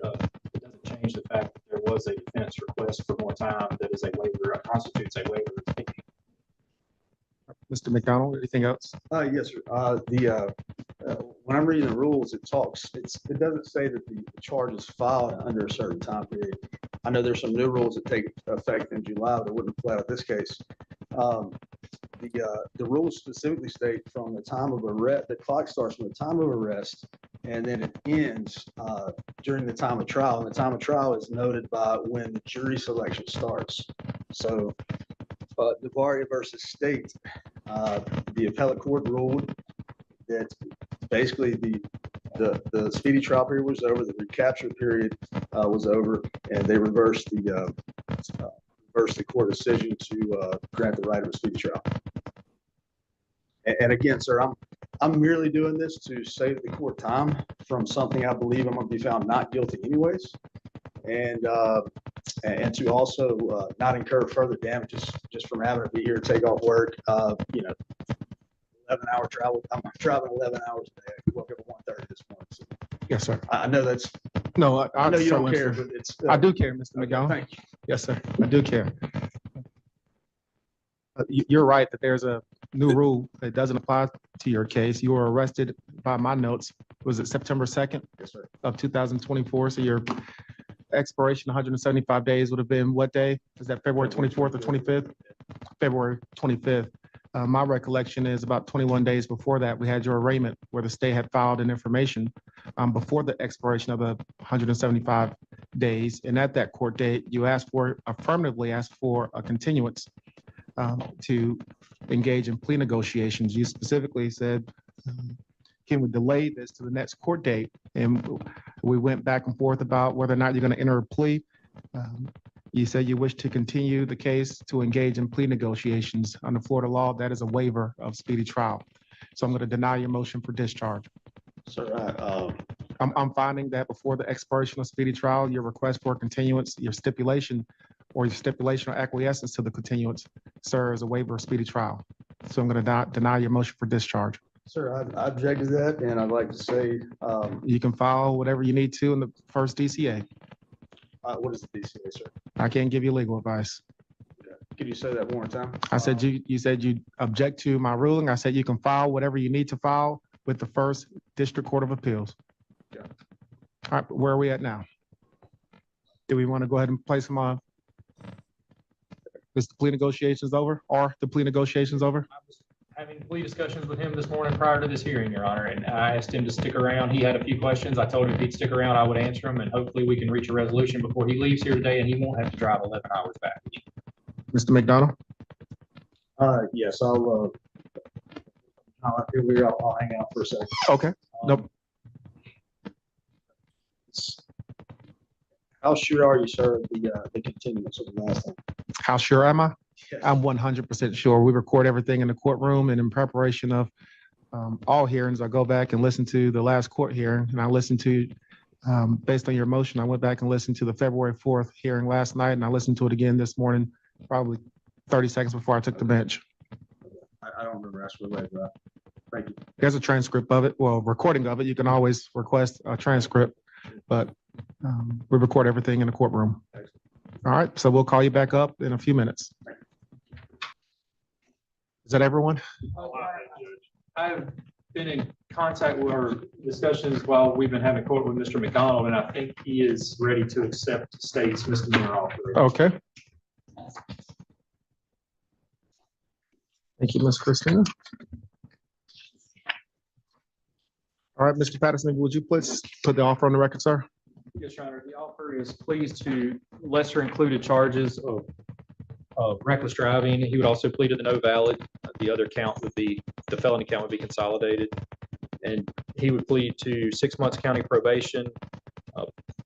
it doesn't change the fact that there was a defense request for more time that is a waiver, constitutes a waiver. Mr. McDonald, anything else? Yes, sir. When I'm reading the rules, it doesn't say that the charge is filed under a certain time period. I know there's some new rules that take effect in July that wouldn't apply to this case. The rules specifically state from the time of arrest, the clock starts from the time of arrest, and then it ends during the time of trial. And the time of trial is noted by when the jury selection starts. So Devaria versus State, the appellate court ruled that basically the speedy trial period was over, the recapture period was over, and they reversed the court decision to grant the right of a speedy trial. And again, sir, I'm merely doing this to save the court time from something I believe I'm going to be found not guilty anyways, and to also not incur further damages just from having to be here, take off work. 11-hour travel. I'm traveling 11 hours a day. I woke up at 1:30 this morning. So Yes, sir. I know that's. No, I know you don't so care, understand. but it's. I do care, Mr. McDonald. Thank you. Yes, sir. I do care. You're right that there's a new rule that doesn't apply to your case. You were arrested by my notes. Was it September 2nd? Yes, sir. Of 2024? So your expiration 175 days would have been what day? Is that February 24th or 25th? February 25th. My recollection is about 21 days before that, we had your arraignment where the state had filed an information before the expiration of the 175 days. And at that court date, you affirmatively asked for a continuance to engage in plea negotiations. You specifically said, can we delay this to the next court date? And we went back and forth about whether or not you're going to enter a plea. You said you wish to continue the case to engage in plea negotiations. Under Florida law, that is a waiver of speedy trial. So I'm going to deny your motion for discharge. Sir, I'm finding that before the expiration of speedy trial, your request for continuance, your stipulation or acquiescence to the continuance, sir, is a waiver of speedy trial. So I'm going to deny your motion for discharge. Sir, I object to that, and I'd like to say. You can file whatever you need to in the first DCA. What is the DCA, sir? I can't give you legal advice. Could you say that one more time? I said you said you object to my ruling. I said you can file whatever you need to file with the First District Court of Appeals. Yeah. All right, where are we at now? Do we want to go ahead and place them on? Is the plea negotiations over? Are the plea negotiations over? Having plea discussions with him this morning prior to this hearing, Your Honor, and I asked him to stick around. He had a few questions. I told him if he'd stick around, I would answer them, and hopefully we can reach a resolution before he leaves here today, and he won't have to drive 11 hours back. Mr. McDonald? Yes, I'll hang out for a second. Okay, nope. How sure are you, sir, of the continuance of the last time? How sure am I? Yes. I'm 100% sure. We record everything in the courtroom, and in preparation of all hearings, I go back and listen to the last court hearing, and I listened to, based on your motion, I went back and listened to the February 4th hearing last night, and I listened to it again this morning, probably 30 seconds before I took the bench. I don't remember asking for that. Thank you. There's a transcript of it, well, recording of it. You can always request a transcript, but we record everything in the courtroom. All right, so we'll call you back up in a few minutes. Is that everyone? I've been in contact with our discussions while we've been having court with Mr. McDonald, and I think he is ready to accept the state's misdemeanor offer. Okay. Thank you, Ms. Christina. All right, Mr. Patterson, would you please put the offer on the record, sir? Yes, Your Honor. The offer is pleased to lesser included charges of reckless driving. He would also plead to the no valid. The other count would be, the felony count would be consolidated. And he would plead to 6 months county probation,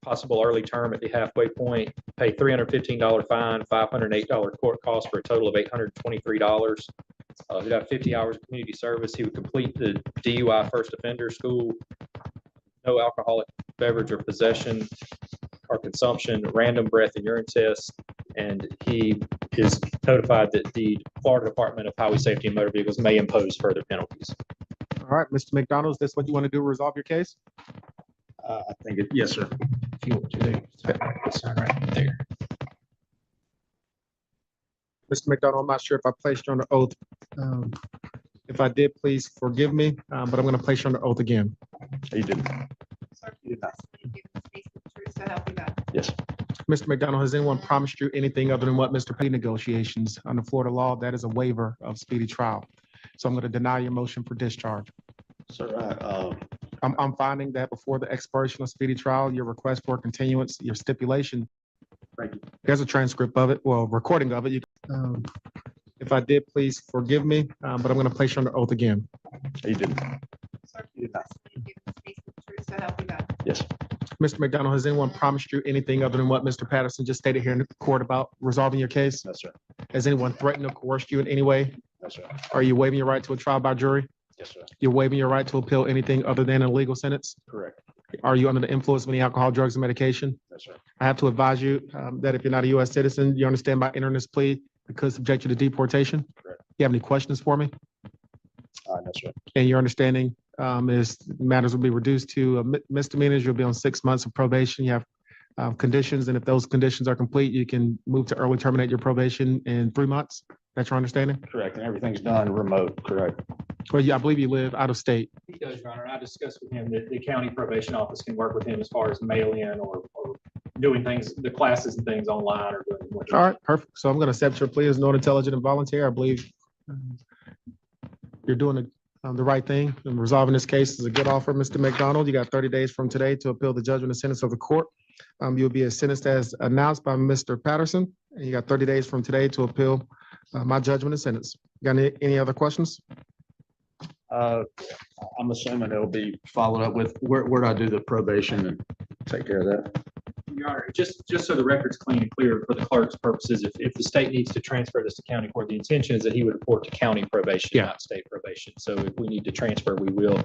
possible early term at the halfway point, pay $315 fine, $508 court cost for a total of $823. He'd have 50 hours of community service. He would complete the DUI first offender school, no alcoholic beverage or possession or consumption, random breath and urine tests, and he is notified that the Florida Department of Highway Safety and Motor Vehicles may impose further penalties. All right, Mr. McDonald, is this what you want to do, resolve your case? I think it, yes, sir. If you want to do, sign right there. Mr. McDonald, I'm not sure if I placed you under oath. If I did, please forgive me, but I'm going to place you under oath again. You didn't. You did not. So help you God. Yes. Mr. McDonald, has anyone promised you anything other than what Mr. P negotiations under Florida law? That is a waiver of speedy trial. So I'm going to deny your motion for discharge. Sir, I'm finding that before the expiration of speedy trial, your request for continuance, your stipulation, thank you. there's a transcript of it, well, recording of it. If I did, please forgive me, but I'm going to place you under oath again. You didn't. You did not. So help you God. Yes. Mr. McDonald, has anyone promised you anything other than what Mr. Patterson just stated here in the court about resolving your case? No, sir. Has anyone threatened or coerced you in any way? No, sir. Are you waiving your right to a trial by jury? Yes, sir. You're waiving your right to appeal anything other than a legal sentence? Correct. Are you under the influence of any alcohol, drugs, and medication? No, sir. I have to advise you that if you're not a U.S. citizen, you understand by entering this plea, it could subject you to deportation. Correct. You have any questions for me? No, sir. And your understanding is matters will be reduced to misdemeanors. You'll be on 6 months of probation. You have conditions, and if those conditions are complete, you can move to early terminate your probation in 3 months. That's your understanding? Correct. And everything's done remote, correct? Well, yeah, I believe you live out of state. He does, Your Honor. I discussed with him that the county probation office can work with him as far as mail-in or doing things, the classes and things online or doing. All right, perfect. So I'm going to accept your plea as not intelligent and voluntary. I believe you're doing the right thing and resolving this case is a good offer, Mr. McDonald. You got 30 days from today to appeal the judgment and sentence of the court. You'll be sentenced as announced by Mr. Patterson, and you got 30 days from today to appeal my judgment and sentence. Got any other questions? I'm assuming it'll be followed up with, where do I do the probation and take care of that? Your Honor, just so the record's clean and clear for the clerk's purposes, if the state needs to transfer this to county court, the intention is that he would report to county probation, not state probation. So if we need to transfer, we will.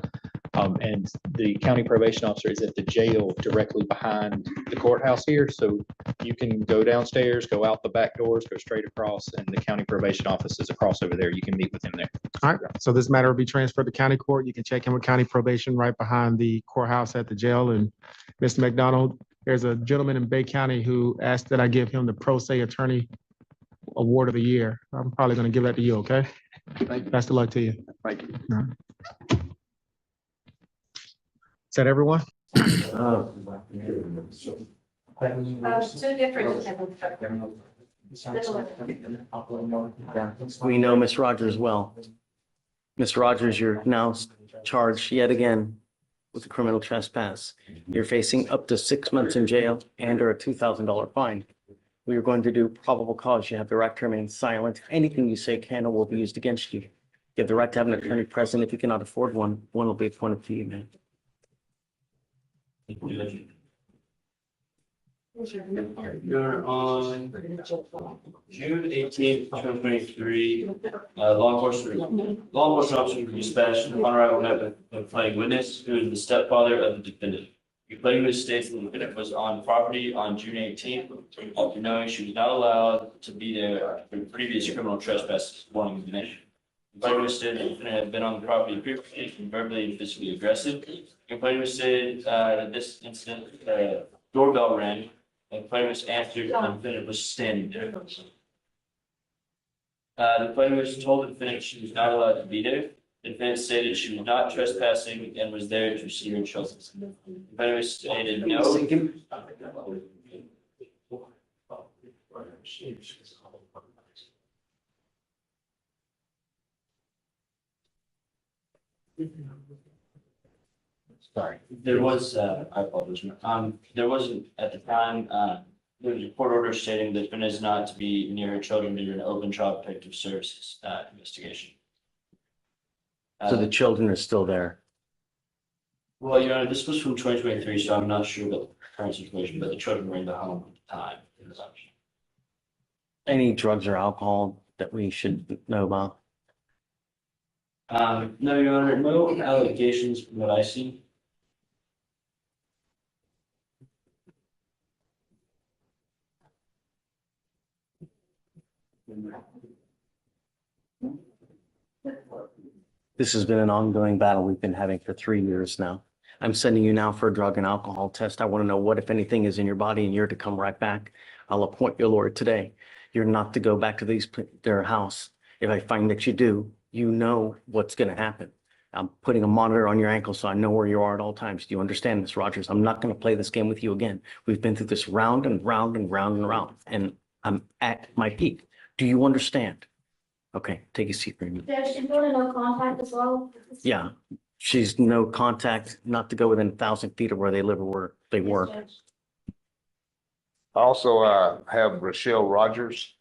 And the county probation officer is at the jail directly behind the courthouse here. So you can go downstairs, go out the back doors, go straight across, and the county probation office is across over there. You can meet with him there. All right, so this matter will be transferred to county court. You can check in with county probation right behind the courthouse at the jail. And Mr. McDonald, there's a gentleman in Bay County who asked that I give him the Pro Se Attorney Award of the Year. I'm probably going to give that to you, okay? Thank you. Best of luck to you. Thank you. All right. Is that everyone? Two different. We know Ms. Rogers well. Ms. Rogers, you're now charged yet again with a criminal trespass. You're facing up to 6 months in jail and or a $2,000 fine. We are going to do probable cause. You have the right to remain silent. Anything you say can or will be used against you. You have the right to have an attorney present. If you cannot afford one, one will be appointed to you, man. You're on June 18th, 2023, law enforcement officer dispatched upon arrival met with a complaining witness who is the stepfather of the defendant. The complaining witness states that the defendant was on property on June 18th, after knowing she was not allowed to be there for previous criminal trespasses warning the defendant. The complaining witness stated that the defendant had been on the property previously and verbally and physically aggressive. The complaining witness stated that this incident, doorbell rang. The plaintiff answered, and the defendant was standing there. The plaintiff told the defendant she was not allowed to be there. The defendant stated she was not trespassing and was there to see her children. The plaintiff stated no. Sorry, there was, I apologize. There wasn't at the time, there was a court order stating that the defendant is not to be near her children during an open child protective services investigation. So the children are still there. Well, Your Honor, this was from 2023, so I'm not sure about the current situation, but the children were in the home at the time. Any drugs or alcohol that we should know about? No, Your Honor, no allegations from what I see. This has been an ongoing battle we've been having for 3 years now. I'm sending you now for a drug and alcohol test. I want to know what, if anything, is in your body, and you're to come right back. I'll appoint your lawyer today. You're not to go back to their house. If I find that you do, you know what's going to happen. I'm putting a monitor on your ankle so I know where you are at all times. Do you understand this, Rogers? I'm not going to play this game with you again. We've been through this round and round and round and round, and I'm at my peak. Do you understand? Okay, take a seat, Raymond. Judge, she's going to no contact as well? Yeah, she's no contact, not to go within 1,000 feet of where they live or where they work. I also have Rochelle Rogers.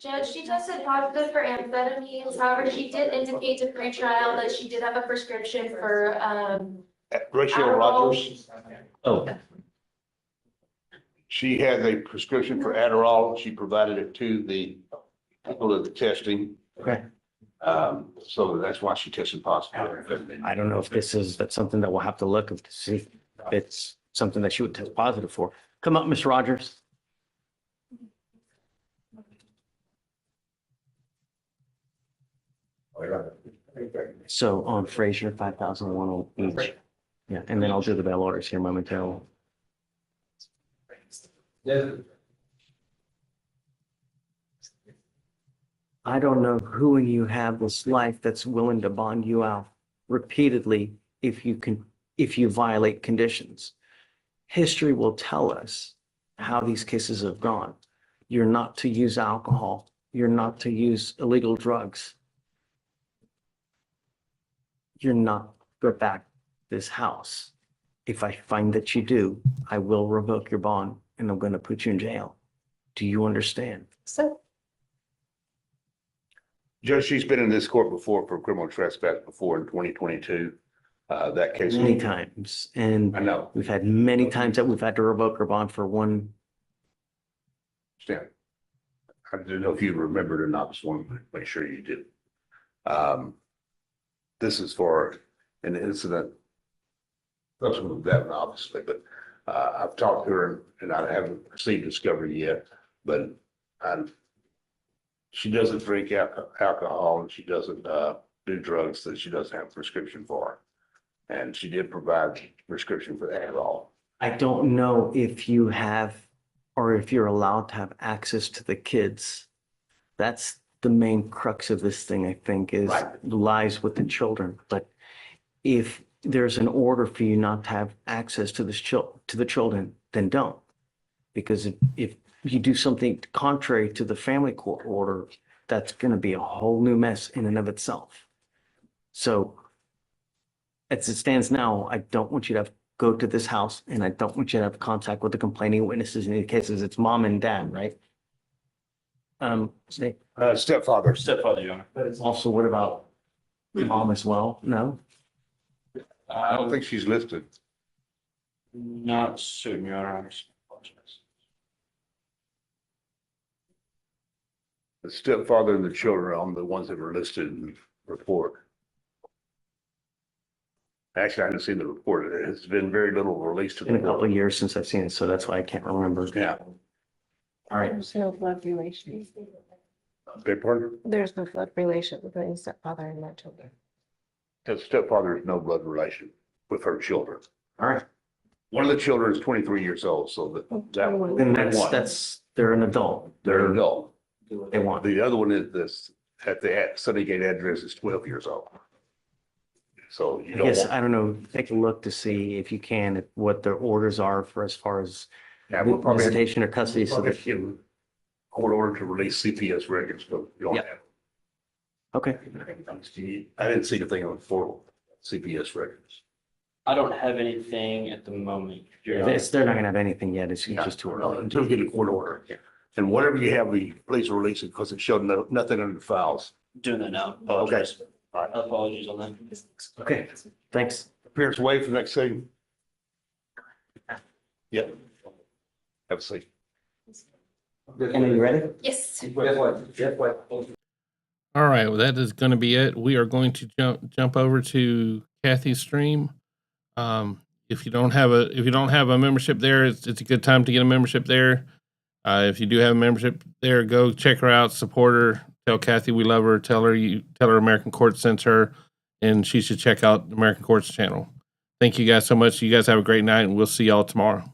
Judge, she tested positive for amphetamines. However, she did indicate to pretrial that she did have a prescription for Rochelle Adderall. Rogers. Oh, She has a prescription for Adderall. She provided it to the people of the testing. okay. So that's why she tested positive. I don't know if that's something that we'll have to look at to see if it's something that she would test positive for. Come up, Ms. Rogers. So on Frazier, 5,001 on each. Yeah, and then I'll do the bail orders here momentarily. I don't know who in you have this life that's willing to bond you out repeatedly if you violate conditions. History will tell us how these cases have gone. You're not to use alcohol. You're not to use illegal drugs. You're not to go back this house. If I find that you do, I will revoke your bond and I'm going to put you in jail. Do you understand? So, Judge, she's been in this court before for criminal trespass before in 2022. That case. Many times. And I know. we've had many times that we've had to revoke her bond for one. Stand. I didn't know if you remembered or not. Just wanted to make sure you did. This is for an incident. Subsequent to that, obviously, but I've talked to her and I haven't received discovery yet, but she doesn't drink alcohol and she doesn't do drugs that she doesn't have a prescription for. And she did provide prescription for Adderall. I don't know if you have or if you're allowed to have access to the kids. That's the main crux of this thing, I think, is lies with the children. But if there's an order for you not to have access to the children, then don't. Because if you do something contrary to the family court order, that's going to be a whole new mess in and of itself. So as it stands now, I don't want you to go to this house and I don't want you to have contact with the complaining witnesses in any cases. It's mom and dad, right? Stepfather. Stepfather, Your Honor. But it's also, what about mom as well? No? I don't think she's listed. Not certain, Your Honor. I apologize. The stepfather and the children are the ones that were listed in the report. Actually, I haven't seen the report. It has been very little released to the Been a couple board. of years since I've seen it, so that's why I can't remember. Yeah. All right. There's no blood relation. Beg pardon? There's no blood relation between stepfather and my children. The stepfather has no blood relation with her children. All right. One of the children is 23 years old, so that one. Then they're an adult. They're an adult. Do what they want. The other one is this, at the Sunnygate address is 12 years old. So you don't Yes, want. I don't know. Take a look to see if you can, what their orders are for as far as Yeah, we'll probably have- visitation or custody. So probably that, give them court order to release CPS records, but you don't Yeah. have. okay. I didn't see anything on the portal, CPS records. I don't have anything at the moment, Your Honor. They're not going to have anything yet. It's just too early. Until we get a court order. And whatever you have, please release it because it showed nothing under the files. Doing that now. Okay. Apologize. Apologies on that. Okay, thanks. Appearance waived for next scene. Yep. Have a seat. And are you ready? Yes. All right, well, that is going to be it. We are going to jump over to Kathy's stream. If you don't have a membership there, it's a good time to get a membership there. If you do have a membership there, go check her out, support her, tell Kathy we love her, tell her American Courts sent her, and she should check out the American Courts channel. Thank you guys so much. You guys have a great night, and we'll see y'all tomorrow.